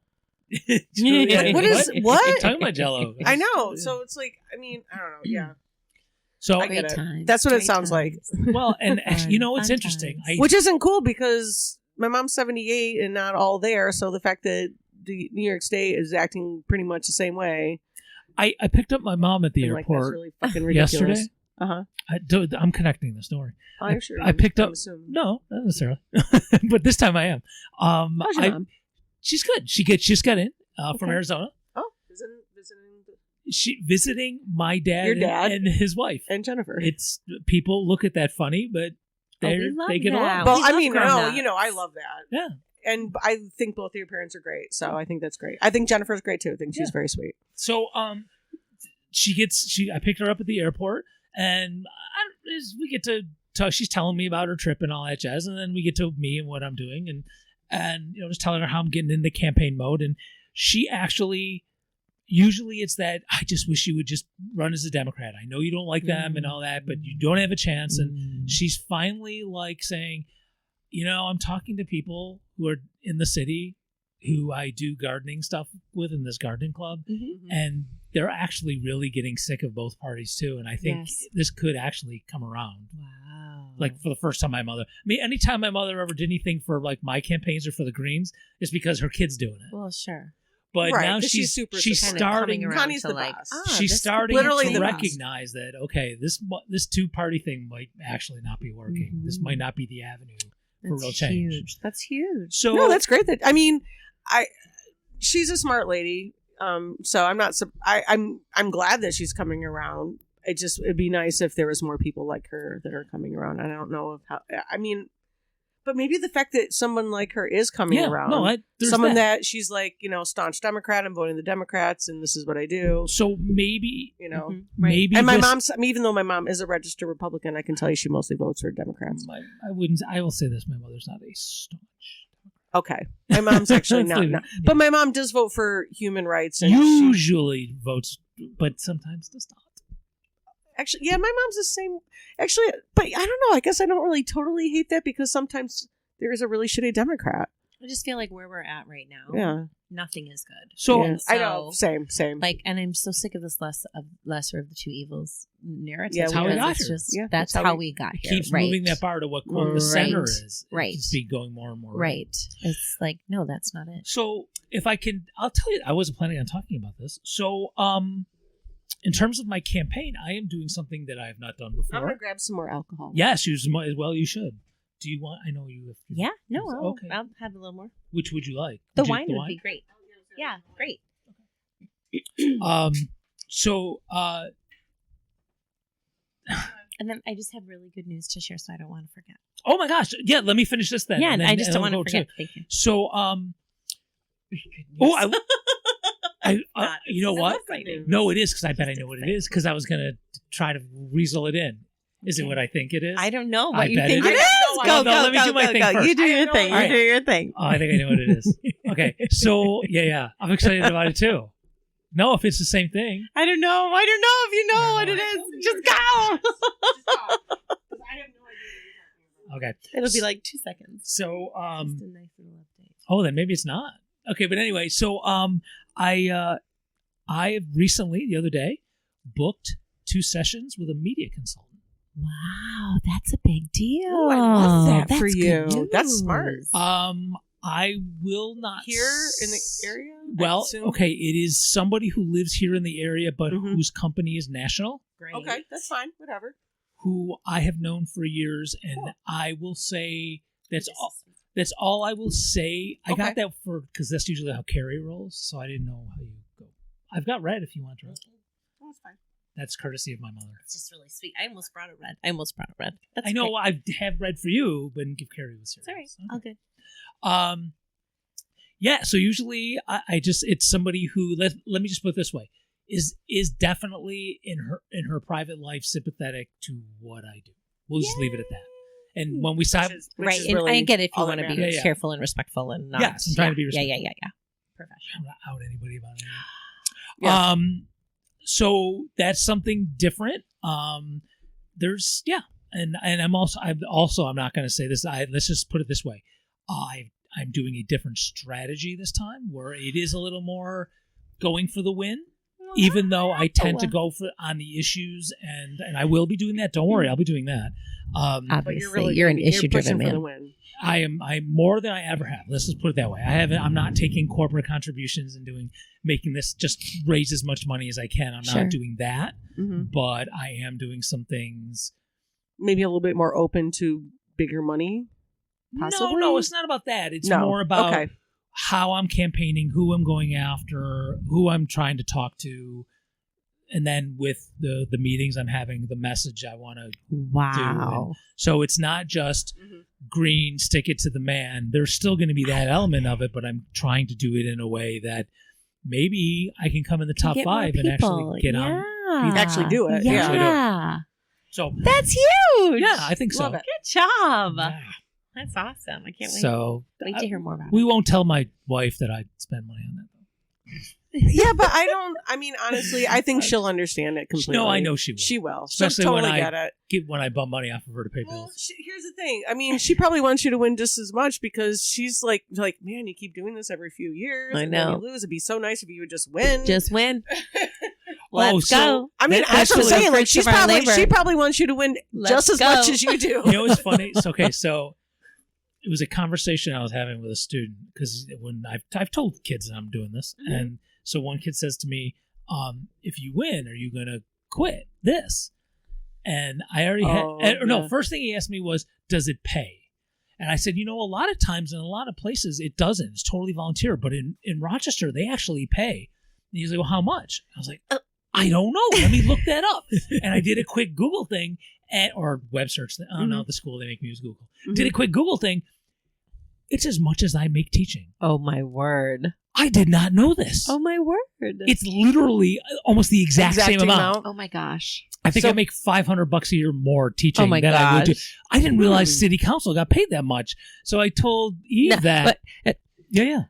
Yeah. What is- what? You're talking about Jello? I know. So it's like, I mean, I don't know. Yeah, So I get great it. times. That's what it Great sounds like. times. well, and actually, it's Fun interesting. times. Which isn't cool because my mom's 78 and not all there. So the fact that the New York State is acting pretty much the same way, I picked up my mom at the I'm like, that's airport really fucking ridiculous. yesterday. Uh huh. I'm connecting the story. I'm sure. I picked up. I'm assuming. No, not necessarily, but this time I am. How's your mom? She's good. She just got in from Okay. Arizona. Oh, visiting She visiting my dad, Your dad? and his wife. and Jennifer. It's people look at that funny, but we love they get that. along. Well, We I love mean, grown-ups. I love that. Yeah. And I think both of your parents are great, so I think that's great. I think Jennifer's great too. I think she's Yeah. very sweet. So I picked her up at the airport, and we get to talk. She's telling me about her trip and all that jazz, and then we get to me and what I'm doing, and just telling her how I'm getting into campaign mode. And she actually, usually it's that I just wish you would just run as a Democrat. I know you don't like them and all that, but you don't have a chance. And she's finally like saying, I'm talking to people who are in the city who I do gardening stuff with in this gardening club, and they're actually really getting sick of both parties too. And I think Yes. this could actually come around. Wow. Like for the first time, anytime my mother ever did anything for like my campaigns or for the Greens, it's because her kid's doing it. Well, sure. But Right, now 'cause she's super she's supportive. Kinda starting coming around Connie's to the like, best. she's this could starting be literally to the best. recognize that this two-party thing might actually not be working. This might not be the avenue for That's real change. huge. That's huge. So No, that's great. She's a smart lady. So I'm not. I'm glad that she's coming around. It'd be nice if there was more people like her that are coming around. And I don't know but maybe the fact that someone like her is coming around. No, there's someone that she's like, staunch Democrat. I'm voting the Democrats, and this is what I do. So maybe Mhm. maybe And my this- mom's, even though my mom is a registered Republican, I can tell you she mostly votes for Democrats. I will say this: my mother's not a staunch. Okay, my mom's actually Let's leave not, it. but my mom does vote for human rights, and Usually votes, but sometimes does not. actually, yeah, my mom's the same. Actually, but I don't know. I guess I don't really totally hate that because sometimes there is a really shitty Democrat. I just feel like where we're at right now, Yeah. nothing is good. So Yeah. I know. Same. Like, and I'm so sick of this lesser of the two evils narrative. Yeah, That's how we because got it's here. just Yeah, that's that's how how we- we got it here. keeps right. moving that bar to what the center Right. is. Right. It's been going more and more. Right. It's like, no, that's not it. So if I can, I'll tell you, I wasn't planning on talking about this. So, in terms of my campaign, I am doing something that I have not done I'm before. gonna grab some more alcohol. Yes, you well, you should. Do you want? I know you. If you Yeah. No, Okay. I'll have a little more. Which would you like? The Would you- wine would be great. Yeah, great. So, And then I just have really good news to share, so I don't want to forget. oh my gosh, yeah. Let me finish this then. Yeah, and then, I just and don't then want we'll to go forget. Thank you. So, you know what? Exciting. No, it is because I bet I know what it is because I was gonna try to weasel it in. Is it what I think it is? I don't know I what you bet think it it is. is. I Go, have no go, idea. Let me go, do my go, thing go. first. You do I your have no thing. idea. You do your thing. Oh, I think I know what it is. Okay, so yeah, I'm excited about it too. No, if it's the same thing. I don't know. I don't know if you know what it is. Just go. Okay, It'll be like 2 seconds. so Just a nice little update. oh, then maybe it's not. Okay, but anyway, so I recently the other day booked 2 sessions with a media consultant. Wow, that's a big deal. Ooh, I love that That's for good you. That's news. smart. I will not Here in the area. I Well, assume? okay, it is somebody who lives here in the area, but Mhm. whose company is national, Great. Okay, that's fine. Whatever. who I have known for years, and Cool. I will say that's This all. is- That's all I will say. I got Okay. that for because that's usually how Carrie rolls, so I didn't know how you go. I've got red if you want to. That's fine. That's courtesy of my mother. It's just really sweet. I almost brought it red. That's I know great. I have red for you, but didn't give Carrie the cereal. It's all right. All good. Yeah. So usually I just it's somebody who let me just put it this way is definitely in her private life sympathetic to what I do. We'll just leave it at that. And when we saw, Which Right. is And really I get it if you all that want to be matters. Yeah, yeah. careful and respectful and not. Yes, I'm trying to be Yeah, respectful. yeah. Professional. I'm not out anybody about it. Yeah. So that's something different. There's and I'm not going to say this. Let's just put it this way. I'm doing a different strategy this time, where it is a little more going for the win. Even though I tend to go for on the issues, and I will be doing that. Don't worry, I'll be doing that. But Obviously, you're an pushing issue-driven for the man. win. I'm more than I ever have. Let's just put it that way. I'm not taking corporate contributions and making this just raise as much money as I can. I'm Sure. not doing that, Mhm. but I am doing some things. Maybe a little bit more open to bigger money. Possibly? No, it's not about that. It's No. more about Okay. how I'm campaigning, who I'm going after, who I'm trying to talk to, and then with the meetings I'm having, the message I want to Wow. So it's not just Mhm. green, stick it to the man. There's still going to be that element of it, but I'm trying to do it in a way that maybe I can come in the top Get more 5 and actually get on. Yeah. Actually do it. Yeah. Actually do So That's huge. yeah, I think so. Love it. Good job. Yeah. That's awesome. I can't wait. So Wait to hear more about we won't tell my wife that I spend money on that. Yeah, but I mean, honestly, I think she'll understand it completely. No, I know she will. She will. Especially She'll when totally I get it. When I bum money off of her to pay Well, bills. here's the thing. I mean, she probably wants you to win just as much because she's like, man, you keep doing this every few years. I and then know. you lose. It'd be so nice if you would just win. Just win. Oh, Let's so- go. I mean, That's that's what I'm really saying. the Like, fruits of our labor. she probably wants you to win Let's just as go. much as you do. You know what's funny? So, okay, so it was a conversation I was having with a student because when I've told kids that I'm doing this, Mhm. and so one kid says to me, "If you win, are you going to quit this?" And I already Oh, no. yeah. First thing he asked me was, "Does it pay?" And I said, a lot of times in a lot of places it doesn't. It's totally volunteer, but in Rochester they actually pay. And he's like, "Well, how much?" I was like, "I don't know. Let me look that up." And I did a quick Google thing or web search thing. I don't know, the school they make me use Google. Did a quick Google thing. It's as much as I make teaching. Oh my word. I did not know this. Oh my word. It's literally almost the exact same amount. Oh my gosh. I think So- I make $500 a year more teaching Oh my than I would do. gosh. I didn't realize city council got paid that much. So I told Eve No, that. but, Yeah.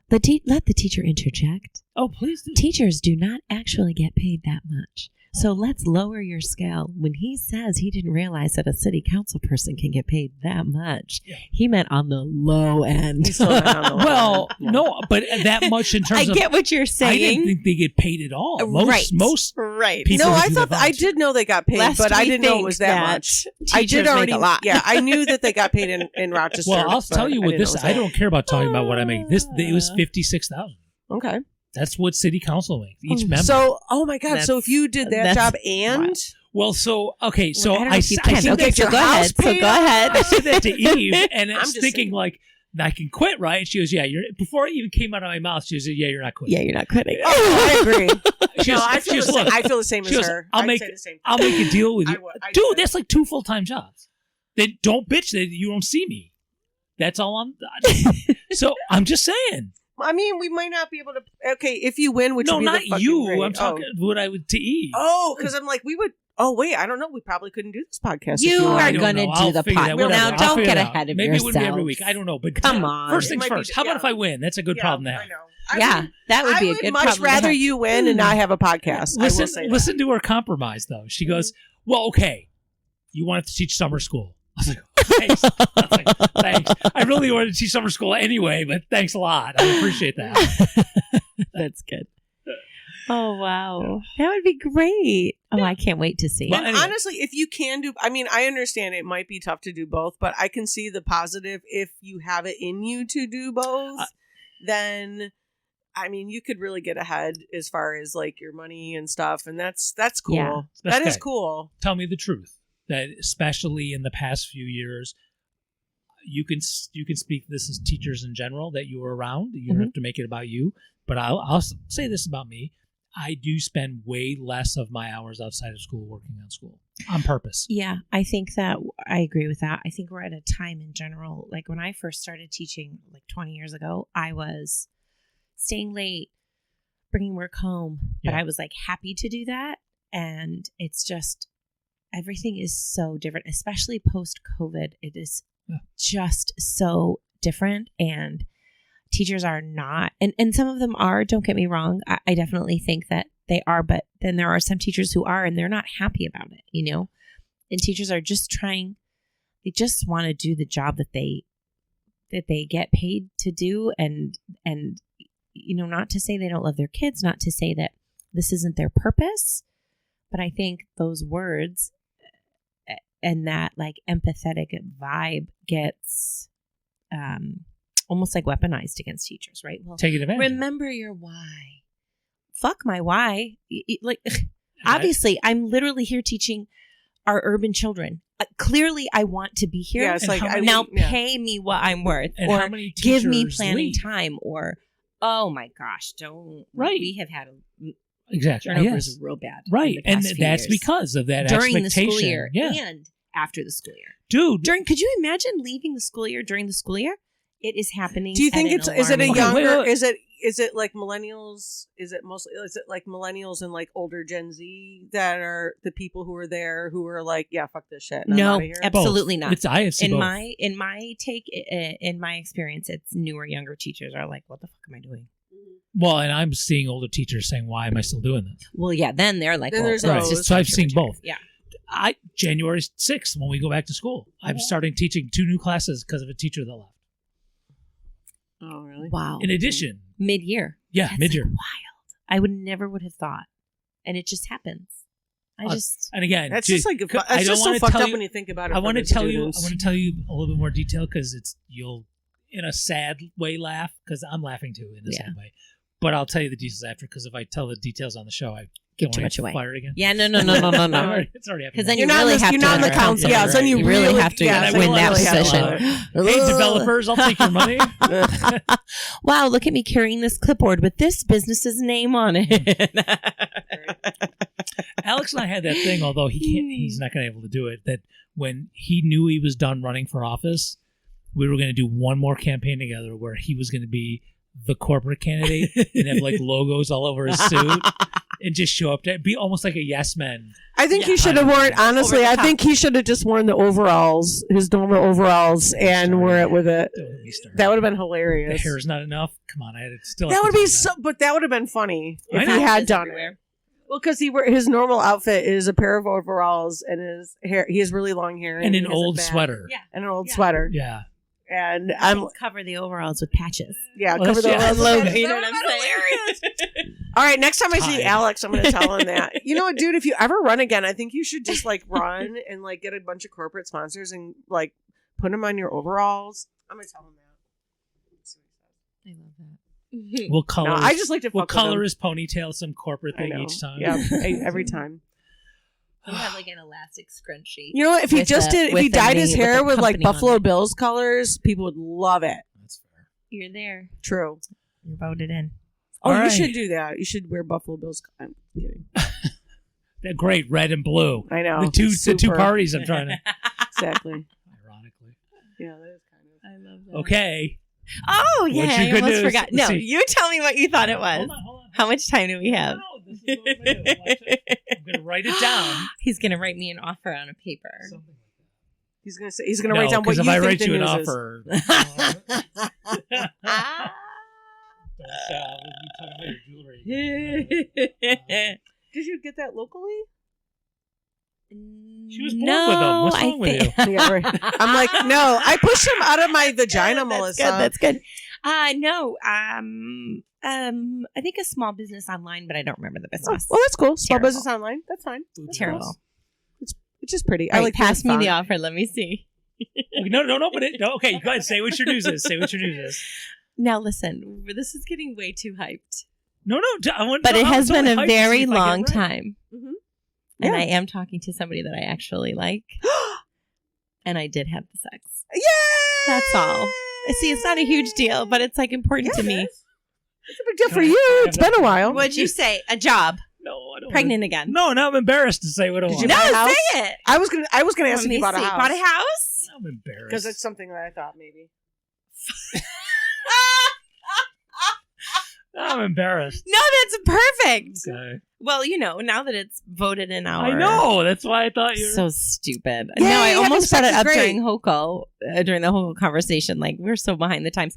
let the teacher interject. Oh, please do. Teachers do not actually get paid that much. So let's lower your scale. When he says he didn't realize that a city council person can get paid that much, he meant on the low end. He still meant on the low Well, end. Yeah. no, but that much in I terms of get what you're I didn't saying. think they get paid at all. Most Right. people No, who I do thought the I volunteer- did know they got paid, Lest but I we didn't know it think was that much. I teachers did make already. a lot. Yeah, I knew that they got paid in Rochester. Well, I'll but tell you I what didn't this. know it was I that. don't care about talking about what I make. It was 56,000. Okay. That's what city council makes each member. So, oh my God! So if That's- you did that that's job and wild. well, so okay, so Well, I don't know I if you I can. said Okay, that get so your go house ahead. So paid go off. ahead. I said that to Eve, and I I'm was just thinking saying. like, I can quit, right? And she goes, yeah. You're before it even came out of my mouth. She was, yeah, you're not quitting. Yeah, you're not quitting. Oh, I agree. She No, goes- I she feel goes, the same. look, I feel the same she as goes, her. I'll I'd make say the same I'll thing. make a deal with I you, would- I dude. would. That's like 2 full-time jobs. Then don't bitch that you don't see me. That's all I'm. So I'm just saying. I mean, we might not be able to. Okay, if you win, which No, would be not the fucking you. great. I'm talking what I would to Eve. Oh, because I'm like, we would. Oh wait, I don't know. We probably couldn't do this podcast. if You were are I on. don't gonna know. do I'll the figure that pod. whatever. Now, I'll don't figure get it out. ahead of Maybe it wouldn't be every yourselves. week. I don't know. But Come on. First It things might be- first. How about if I win? That's a good Yeah, problem to I have. know. Yeah, that would be I a good much problem to rather have. you win and not have a podcast. I will say that. Listen to her compromise though. She goes, "Well, okay, you wanted to teach summer school." I was like, "Thanks." I was like, "Thanks." I really wanted to teach summer school anyway, but thanks a lot. I appreciate that. That's good. Oh wow, that would be great. Oh, I can't wait to see. Well, And anyway. honestly, if you can do, I mean, I understand it might be tough to do both, but I can see the positive if you have it in you to do both. Then, I mean, you could really get ahead as far as like your money and stuff, and that's cool. Yeah. That is Okay. cool. Tell me the truth. That especially in the past few years, you can speak this as teachers in general that you were around. You don't have to make it about you, but I'll say this about me. I do spend way less of my hours outside of school working on school on purpose. Yeah, I think that I agree with that. I think we're at a time in general, like when I first started teaching like 20 years ago, I was staying late, bringing work home, but Yeah. I was like happy to do that. And it's just, everything is so different, especially post COVID. It is Yeah. just so different. And teachers are not, and some of them are, don't get me wrong. I definitely think that they are, but then there are some teachers who are, and they're not happy about it, you know? And teachers are just trying, they just want to do the job that they get paid to do. And, you know, not to say they don't love their kids, not to say that this isn't their purpose, but I think those words and that like empathetic vibe gets, almost like weaponized against teachers, right? Well, Taking advantage. remember your why. Fuck my why. Like, obviously, I'm literally here teaching our urban children. Clearly, I want to be here. Yeah, it's And like how I many- Now yeah. pay me what I'm worth, And or how many give me teachers planning leave? time, or oh my gosh, don't. Right. We have had Exactly. turnovers Yes. real bad, in Right, the and past few that's years. because of that during the expectation. school year Yeah, and after the school year. dude. Could you imagine leaving the school year during the school year? It is happening. Do you think at an is it a alarming Okay, younger? wait. Is it like millennials? Is it like millennials and like older Gen Z that are the people who are there who are like, yeah, fuck this shit. and I'm No, outta here? absolutely not. It's I have seen in both. my take, in my experience, it's newer, younger teachers are like, "What the fuck am I doing?" Well, and I'm seeing older teachers saying, "Why am I still doing this?" Well, yeah, then they're like, Then well, there's it's those. just So I've teacher seen material. both. Yeah. January 6th, when we go back to school, I'm starting teaching 2 new classes because of a teacher that left. Oh, really? Wow. In addition, Mid-year. yeah, That's mid-year. like wild. I would never would have thought, and it just happens. I just And again, That's just like I it's don't just so wanna fucked tell up you- when you think about it. I want to tell you. I want to tell you a little bit more detail because you'll, in a sad way, laugh because I'm laughing too in a Yeah. sad way. But I'll tell you the details after because if I tell the details on the show, I Give don't too wanna much away. Fire again. yeah, no. It's already happening. Because then You're you not really on the- have you're to. not on the enter council. into Yeah, it. so you really- have to yeah, so win you that really have position. to- Hey, developers, I'll take your money. Wow, look at me carrying this clipboard with this business's name on it. Alex and I had that thing, although he's not going to be able to do it, that when he knew he was done running for office, we were going to do one more campaign together where he was going to be the corporate candidate and have like logos all over his suit and just show up to be almost like a yes man. I think he Yeah. should have worn. Honestly, Over the I top. think he should have just worn the overalls, his normal overalls, and wear it with it. Don't get me started. That would have been The hilarious. hair is not enough. Come on, I had to still. That have would to be do so. But that would have been funny I if know. he had done it. Well, because his normal outfit is a pair of overalls and his hair. He has really long hair And he an has a old bag sweater. Yeah. and an old Yeah. sweater. Yeah. And I'm cover the overalls with patches. yeah, Well, cover the that's- overalls. Logo, you know what I'm saying? All right, next time I see Tied. Alex, I'm going to tell him that. You know what, dude? If you ever run again, I think you should just like run and like get a bunch of corporate sponsors and like put them on your overalls. I'm going to tell him that. I love that. We'll color. No, I just like to we'll fuck with color him. his ponytail some corporate I thing know. each time. Yeah, every time. You have like an elastic scrunchie. You know what? If he With just the- did, if with he the dyed his name- with hair the with like company on Buffalo it. Bills colors, people would love it. That's fair. You're there. True. You're voted in. Oh, All you right. should do that. You should wear Buffalo Bills. I'm kidding. They're great, red and blue. I know. The two Super. parties I'm trying to. Exactly. Ironically. Yeah, that is kind of. I love that. Okay. Oh, What's yeah. your I good almost news? forgot. Let's No, see. you tell me what you thought it was. Hold on. How much time do we have? No, this is what I'm gonna do. Watch it. I'm gonna write it down. He's going to write me an offer on a paper. Something like He's gonna that. write down what because you if I think write the you an news is. offer, Did you get that locally? She was born with him. What's wrong with you? Yeah, right. I'm like, no. I pushed him out of my vagina, Melissa. That's good. No. I think a small business online, but I don't remember the Oh, business. well, that's cool. Small Terrible. business online. That's fine. Terrible. It's just pretty. All I right, like pass me the font. offer. Let me see. No, don't open it. No, okay, go ahead. Say what your news is. Say what your news is. Now listen, this is getting way too hyped. No, I want. But no, it has it's only been a hype to see very if I get it long right. time. Mhm. And Yeah. I am talking to somebody that I actually like. And I did have the sex. Yay! That's all. See, it's not a huge deal, but it's like important to me. It's a big deal for Can I- you. can I It's have been a that? while. What'd you say? A job. No, I don't. Pregnant again. No, now I'm embarrassed to say what I Did want. you No, buy a house? say it. I was gonna ask Let if me you bought a see. house. Bought a house? I'm embarrassed Because it's something that I thought maybe. I'm embarrassed. No, that's perfect. Okay. Well, now that it's voted in our. I know. That's why I thought you were. So stupid. Yay, no, I having almost sex brought it is up great. during Hochul, during the whole conversation. Like, we're so behind the times.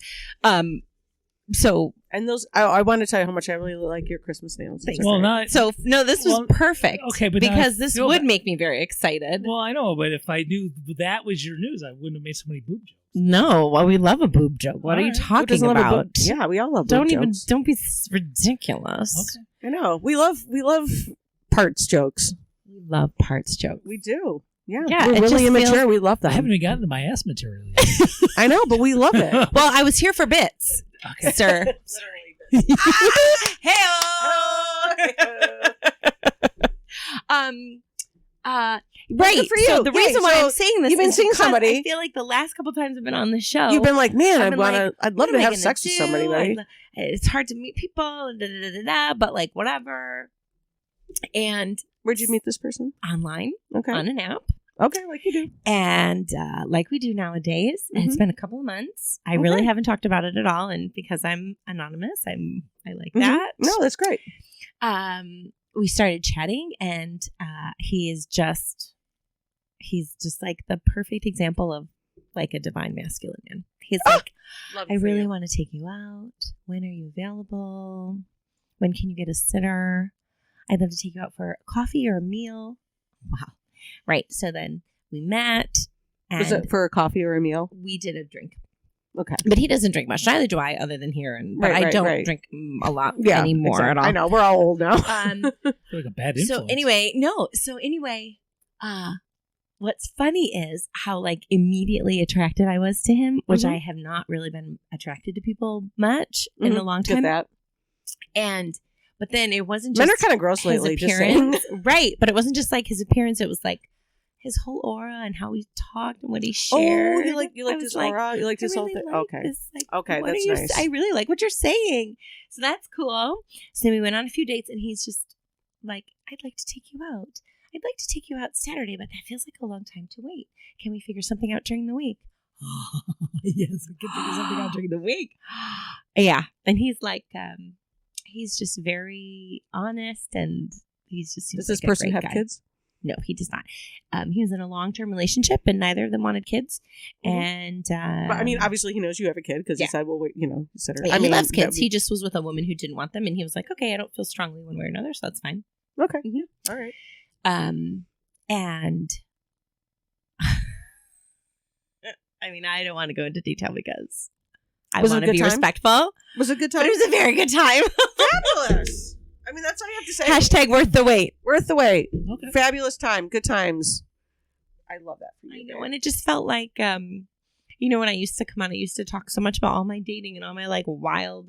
So And those, I want to tell you how much I really like your Christmas nails. Those are well, great. not. no, this was Well, perfect. okay, but now I because this feel would bad. make me very excited. Well, I know, but if I knew that was your news, I wouldn't have made so many boob jokes. No, well, we love a boob joke. What are you Alright. Who talking doesn't love a about? boob- Yeah, we all love Don't boob even. jokes. Don't be ridiculous. Okay. I know. We love parts jokes. We love parts jokes. We do. Yeah. Yeah, We're it really just immature. feels- We love I them. haven't even gotten to my ass material yet. I know, but we love it. Well, I was here for bits, Okay. sir. Hey. Right. good for So you. the Yay. reason why So I'm saying this you've been is seeing because somebody. I feel like the last couple times I've been on the show, You've been like, man, I've been like, I'd love what to am I have gonna sex with do? somebody, right? It's hard to meet people, but like whatever. And Where'd you meet this person? online Okay. on an app, Okay, like you do. and like we do nowadays. And it's been a couple of months. I really Okay. haven't talked about it at all, and because I'm anonymous, I like Mhm. that. No, that's great. We started chatting, and he's just like the perfect example of like a divine masculine man. He's like, Love I really want to take you out. When are you available? When can you get a sitter? I'd love to take you out for coffee or a meal. Wow. Right. So then we met, Was and it for a coffee or a meal? we did a drink. Okay. But he doesn't drink much. Neither do I, other than here. But Right, I right, don't right. drink a lot Yeah. anymore exactly. at all. I know. We're all old now. Um, I feel like a bad influence. So anyway, what's funny is how like immediately attracted I was to him, which Mhm. I have not really been attracted to people much in a Mhm. long Get time. that. But then it wasn't Men just are kind of gross his lately. Just saying. appearance, right? But it wasn't just like his appearance; it was like his whole aura and how he talked and what he Oh, shared. you I liked was his like, aura. You liked I his whole really thing. like Okay. this, like, Okay, what that's are you nice. I really like what you're saying. So that's cool. So then we went on a few dates, and he's just like, "I'd like to take you out. I'd like to take you out Saturday, but that feels like a long time to wait. Can we figure something out during the week?" Yes, we can figure something out during the week. Yeah, and he's like, he's just very honest, and he's just seems Does this like a person great have guy. kids? No, he does not. He was in a long-term relationship, and neither of them wanted kids. Mhm. And But I mean, obviously he knows you have a kid because yeah. he said, "Well, wait, he said, yeah, I mean, he loves that kids. would be- He just was with a woman who didn't want them, and he was like, "Okay, I don't feel strongly one way or another, so that's fine." Okay. All right. And I mean, I don't want to go into detail because I Was it a want to good be time? respectful. Was it a good But time? it was a very good time. Fabulous. I mean, that's all you have to say. Hashtag worth the wait. Worth the wait. Okay. Fabulous time. Good times. I love that for you. I know, and it just felt like, you know, when I used to come on, I used to talk so much about all my dating and all my like wild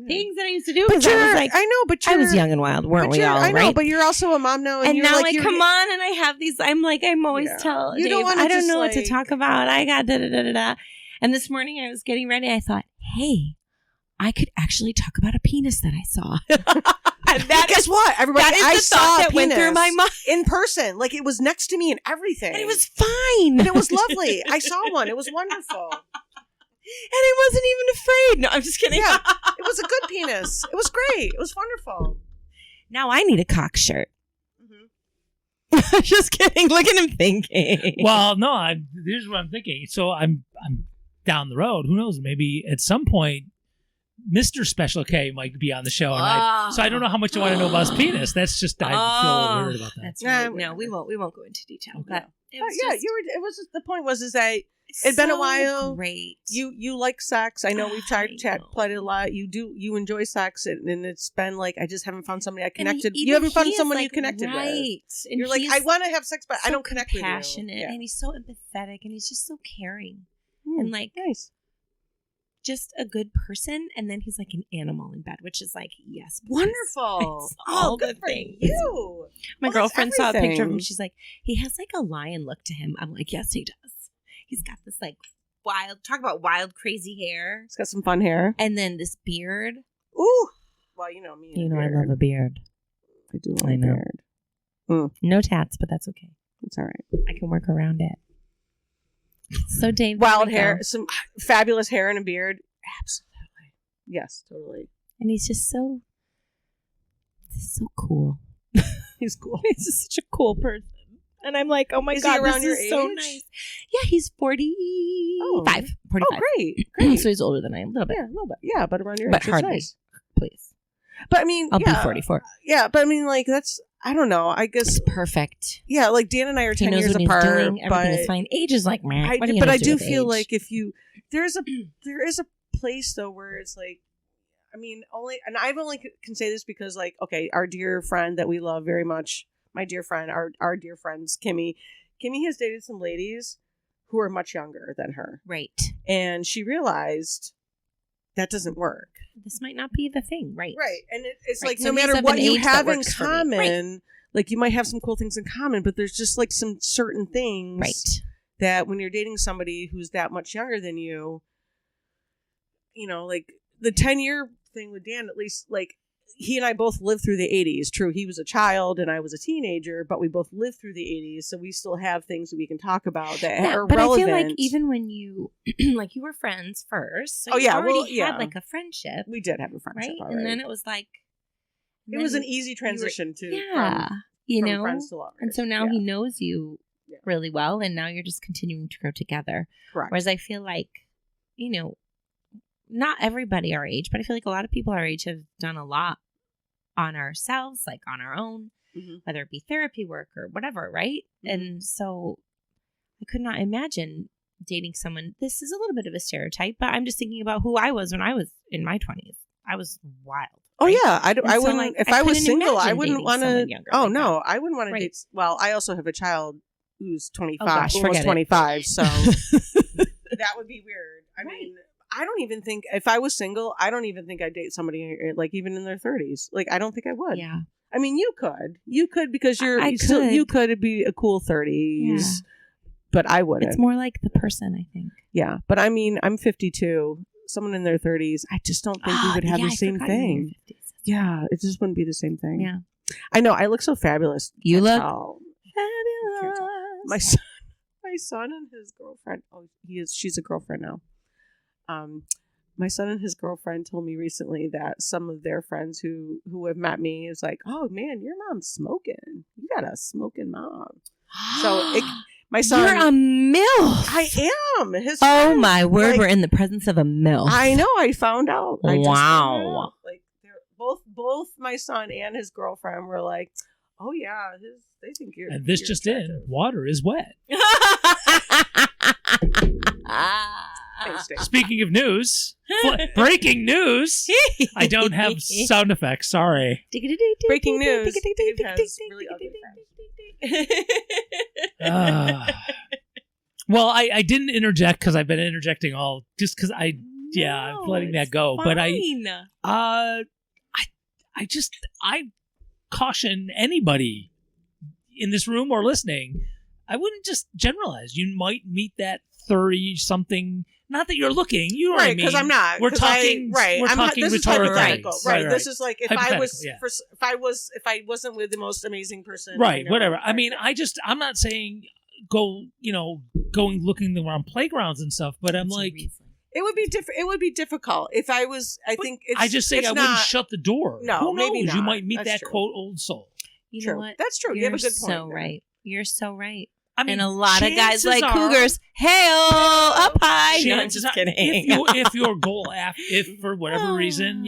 things that I used to do. But 'cause I was like, I know, but I was young and wild, weren't we all? I know, right? but you're also a mom now, And you're now like, I you're- come on and I have these. I'm always Yeah. tell You Dave, don't wanna I don't just, know what to like- talk about. I got da da da da da. And this morning I was getting ready. I thought, hey, I could actually talk about a penis that I saw. And But guess what? Everybody, that is I the saw thought a that went through penis my mind, in person. Like, it was next to me and everything. and it was fine, And it was lovely. I saw one. It was wonderful. and I wasn't even afraid. No, I'm just kidding. Yeah. It was a good penis. It was great. It was wonderful. Now I need a cock shirt. Mm-hmm. Just kidding. Look at him thinking. Well, no, here's what I'm thinking. So I'm down the road. Who knows? Maybe at some point, Mr. Special K might be on the show, and so I don't know how much I want to know about his penis. That's just I feel a little weird about that. That's Yeah, right. No, we won't go into detail. Okay. But it But was yeah, just it was just, the point was is that it'd been a so while. Great. you like sex. I know we've tried to I chat know. played a lot. You enjoy sex, and it's been like I just haven't found somebody I And connected. even You haven't found he is, someone like, you connected with. right. And You're like, he's I want to have sex, but I so don't connect with you. compassionate, Yeah. and he's so empathetic, and he's just so caring, Hmm, and like nice. just a good person. And then he's like an animal in bed, which is like, yes, please. Wonderful. It's Oh, all good the for things. you. My Well, that's girlfriend saw a picture of him. everything. She's like, he has like a lion look to him. I'm like, yes, he does. He's got this like talk about wild, crazy hair, It's got some fun hair. and then this beard. Ooh. Well, you know me. and You know, I beard. love a beard. I do love I a know. beard. No tats, but that's okay. It's all right. I can work around it. So Dave, Wild there we hair, go. some fabulous hair and a beard. Absolutely. Yes, totally. And he's just so cool. He's cool. He's just such a cool person. And I'm like, oh my Is he god, around this your is so age? nice. Yeah, he's 45. Oh, 45. great. Great. So he's older than I am, a little bit. Yeah, a little bit. Yeah, but around your But age. That's hardly. nice. Please. But I mean, I'll yeah, be 44. Yeah, but I mean, like, that's, I don't know. I guess, It's perfect. yeah, like Dan and I are He 10 knows years what apart. he's doing. Everything but is fine. Age is like, meh. I, What are you but gonna I do with feel age? like if you, there is a place though where it's like, I mean, and I've only can say this because like, okay, our dear friend that we love very much, my dear friend, our dear friends, Kimmy has dated some ladies who are much younger than her. Right. And she realized that doesn't work. This might not be the thing. Right. Right. And it's Right. like So no he's matter of what an you age that have in works for me. common, like you might have some cool things in common, but there's just like some certain things Right. that when you're dating somebody who's that much younger than you, you know, like the 10-year thing with Dan, at least like he and I both lived through the 80s. True, he was a child and I was a teenager, but we both lived through the 80s, so we still have things that we can talk about that Yeah, are but relevant. I feel like even when you like you were friends first, so Oh, you yeah, already well, had yeah. like a friendship, we did have a friendship right? already. And then it was like it was an easy transition to yeah, from you know. friends to lovers. And so now Yeah, he knows you Yeah. really well, and now you're just continuing to grow together. correct. Whereas I feel like, you know, not everybody our age, but I feel like a lot of people our age have done a lot on ourselves, like on our own, Mhm. whether it be therapy work or whatever, right? Mhm. And so I could not imagine dating someone. This is a little bit of a stereotype, but I'm just thinking about who I was when I was in my 20s. I was wild. Oh right? yeah, I And so, wouldn't. like, if I I was couldn't single, I imagine wouldn't dating want to. someone younger Oh like no, I wouldn't want Right. to date. Well, I also have a child who's 25, gosh, almost forget it. 25. So that would be weird. I mean, I don't even think if I was single, I don't even think I'd date somebody like even in their 30s. Like I don't think I would. Yeah. I mean, you could because you're I you still could. you could be a cool 30s, but I wouldn't. It's more like the person, I think. Yeah, but I mean, I'm 52. Someone in their 30s, I just don't think we would have Yeah, the I same forgot you're in your thing. 50s. Yeah, it just wouldn't be the same thing. Yeah. I know. I look so fabulous. You Can't look tell. fabulous. My son and his girlfriend. Oh, she's a girlfriend now. My son and his girlfriend told me recently that some of their friends who have met me is like, oh man, your mom's smoking. You got a smoking mom. So my son, You're a MILF. I am his. Oh friends, my word, like, we're in the presence of a MILF. I know. I found out. I just found Wow. out. Like they're both my son and his girlfriend were like, Oh yeah, they think you're. And this you're just attractive. in: water is wet. Thanks, Dave. Speaking of news, breaking news. I don't have sound effects. Sorry. Breaking news. Dave has really ugly friends. Well, I didn't interject because I've been interjecting just because I'm letting that go. But I caution anybody in this room or listening. I wouldn't just generalize. You might meet that 30-something. Not that you're looking. You know what I Right, mean? because I'm not. We're 'cause talking. We're talking this is rhetorically. hypothetical. Right. Right. This is like if I was, Hypothetical, yeah. if I wasn't with the most amazing person. Right. I know. Whatever. I mean, I'm not saying going looking around playgrounds and stuff, but I'm like, it would be different. It would be difficult if I was. I think it's. I just think it's I wouldn't not- shut the door. No, Who knows? maybe You not. might meet That's that true. quote old soul. You True. know what? That's true. You have a good point. So there. right. You're so right. I mean, And a lot of guys chances like are- cougars. Hey-oh, up high. No, I'm chances just are- kidding. If your goal, if for whatever reason,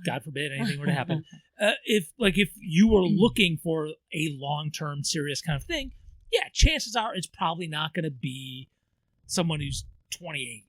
God forbid anything were to happen, if you were looking for a long-term serious kind of thing, yeah, chances are it's probably not going to be someone who's 28.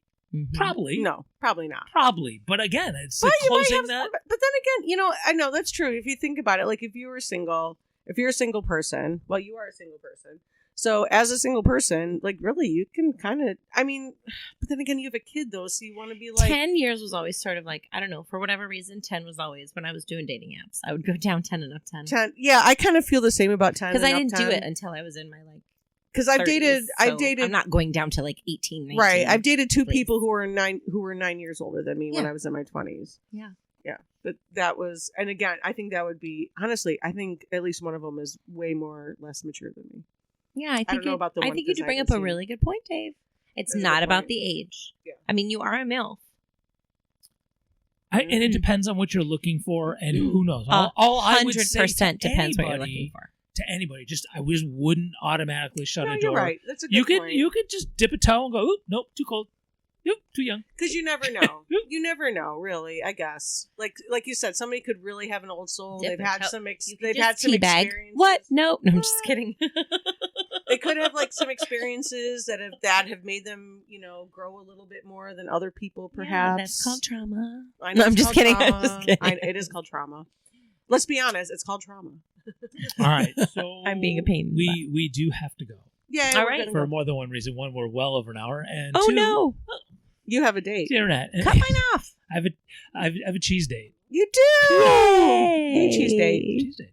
Probably. No, probably not. Probably. But again, it's But you might closing have- that. But then again, I know that's true. If you think about it, like if you were single, if you're a single person, well, you are a single person. So as a single person, like really, you can kind of. I mean, but then again, you have a kid though, so you want to be like 10 years was always sort of like, I don't know, for whatever reason, 10 was always when I was doing dating apps. I would go down 10 and up 10. 10. Yeah, I kind of feel the same about 10 Because I and up didn't do 10. it until I was in my Because 30s, I've so dated. I'm not going down to 18, 19. Right, I've dated two please. people who were 9 years older than me when Yeah. I was in my 20s. Yeah. Yeah, but that was, and again, I think that would be honestly. I think at least one of them is way less mature than me. Yeah, I think don't know about the I one think you because do I bring up haven't a seen really good point, Dave. It's That's a not good about point. the age. Yeah. I mean, you are a MILF. And it depends on what you're looking for, and who knows. All I would say 100% to depends what you're anybody- looking for. To anybody, I just wouldn't automatically shut No, a you're door. right. That's a good You could point. you could just dip a toe and go, oop, nope, too cold. Nope, too young. Because you never know. You never know, really. I guess, like you said, somebody could really have an old soul. Dip They've a had toe. some. You could They've just had some teabag. experiences. What? No, I'm just kidding. They could have like some experiences that have made them, grow a little bit more than other people. Perhaps that's called trauma. I know No, I'm it's just called kidding. I'm trauma. just kidding. It is called trauma. Let's be honest. It's called trauma. All right, so I'm being a pain, We do have to go Yeah. All we're right. gonna for go. more than one reason. One, we're well over an hour, and Oh two, no! You have a date. the internet. Cut mine off. I have a cheese date. You do. Yay! Cheese date. Cheese date.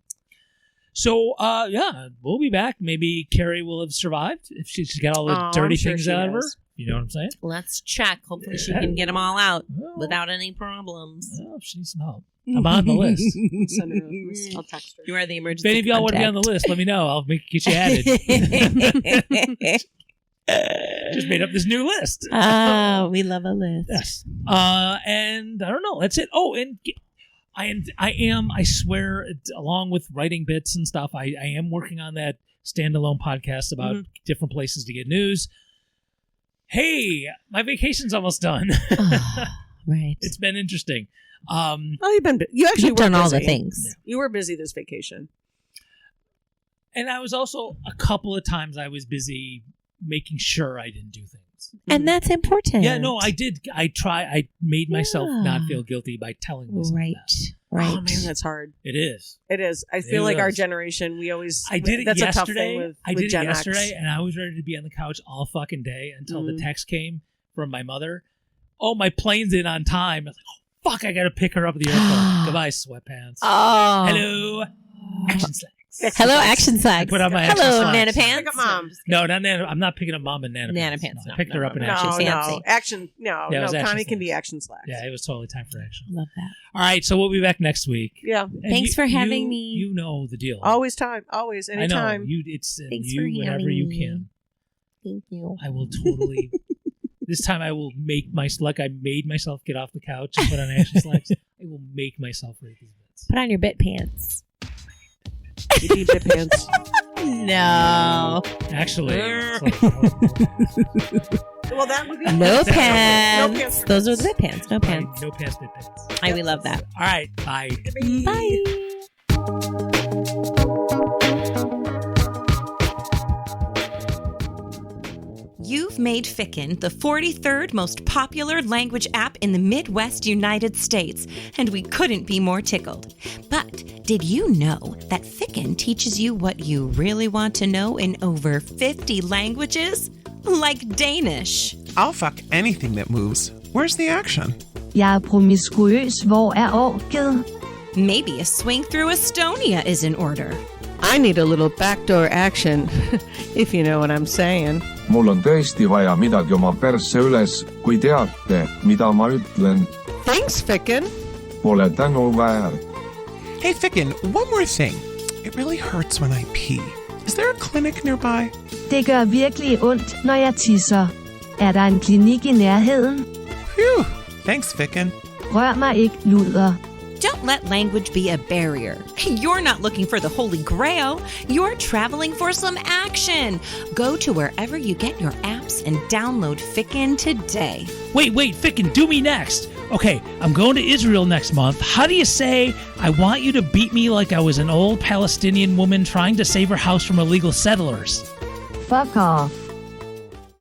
So, yeah, we'll be back. Maybe Carrie will have survived if she's got all the Oh, dirty I'm sure things she out of her. has. You know what I'm saying? Let's check. Hopefully, she can get them all out Well, without any problems. well, she needs some help. I'm on the list. Send her a- I'll text her. You are the If emergency. any of y'all want to be on the list, let me know. I'll get you added. Just made up this new list. Oh, we love a list. Yes. And I don't know. That's it. Oh, and I swear, along with writing bits and stuff, I am working on that standalone podcast about different places to get news. Hey, my vacation's almost done. Right. It's been interesting. Oh, you actually You've were done all busy. the things. You were busy this vacation. And I was also, a couple of times I was busy making sure I didn't do things. And that's important. Yeah, no, I did. I made myself not Yeah. feel guilty by telling myself Right. that. Right. Oh man, that's hard. It is. It is. I feel It like our is. generation, we always. I did it that's yesterday. a tough thing with I did Gen it yesterday, X. and I was ready to be on the couch all fucking day until the Mhm. text came from my mother. Oh, my plane's in on time. I was like, oh, fuck, I got to pick her up at the airport. Goodbye, sweatpants. Oh. Hello, action slacks. Hello, action slacks. I put on my action Hello, slacks. Nana Pick Pants. up mom. No, not Nana. I'm not picking up mom and Nana. Nana pants. pants, No, no, I picked no, her up no, in no. action. No, Fancy. no, action. No, Yeah, it no. was action Connie can be slacks. action slacks. Yeah, it was totally time for action. Love that. All right, so we'll be back next week. Yeah. And Thanks for having me. You know the deal. Always time. Always. I know Anytime. it's Thanks you for whenever having you me. can. Thank you. I will totally. This time I will make like I made myself get off the couch and put on action slacks. I will make myself rate these bits. Put on your bit pants. You need bit pants. No. Actually, it's like, Well, that would be No No pants. pants. Those are the bit pants. No pants. no pants, bit pants. I we love that. All right, bye. Bye. you've made Ficken the 43rd most popular language app in the Midwest United States, and we couldn't be more tickled. But did you know that Ficken teaches you what you really want to know in over 50 languages? Like Danish. I'll fuck anything that moves. Where's the action? Jeg er promiskuøs. Hvor er orket? Maybe a swing through Estonia is in order. I need a little backdoor action, if you know what I'm saying. Mul on tõesti vaja midagi oma persse üles, kui teate, mida ma ütlen. Thanks, Ficken. Pole tänu väärt. Hey, Ficken, one more thing. It really hurts when I pee. Is there a clinic nearby? Det gør virkelig ondt, når jeg tisser. Er der en klinik i nærheden? Phew. Thanks, Ficken. Rør mig ikke, luder. Don't let language be a barrier. You're not looking for the Holy Grail. You're traveling for some action. Go to wherever you get your apps and download Ficken today. Wait, Ficken, do me next. Okay, I'm going to Israel next month. How do you say, I want you to beat me like I was an old Palestinian woman trying to save her house from illegal settlers? Fuck off.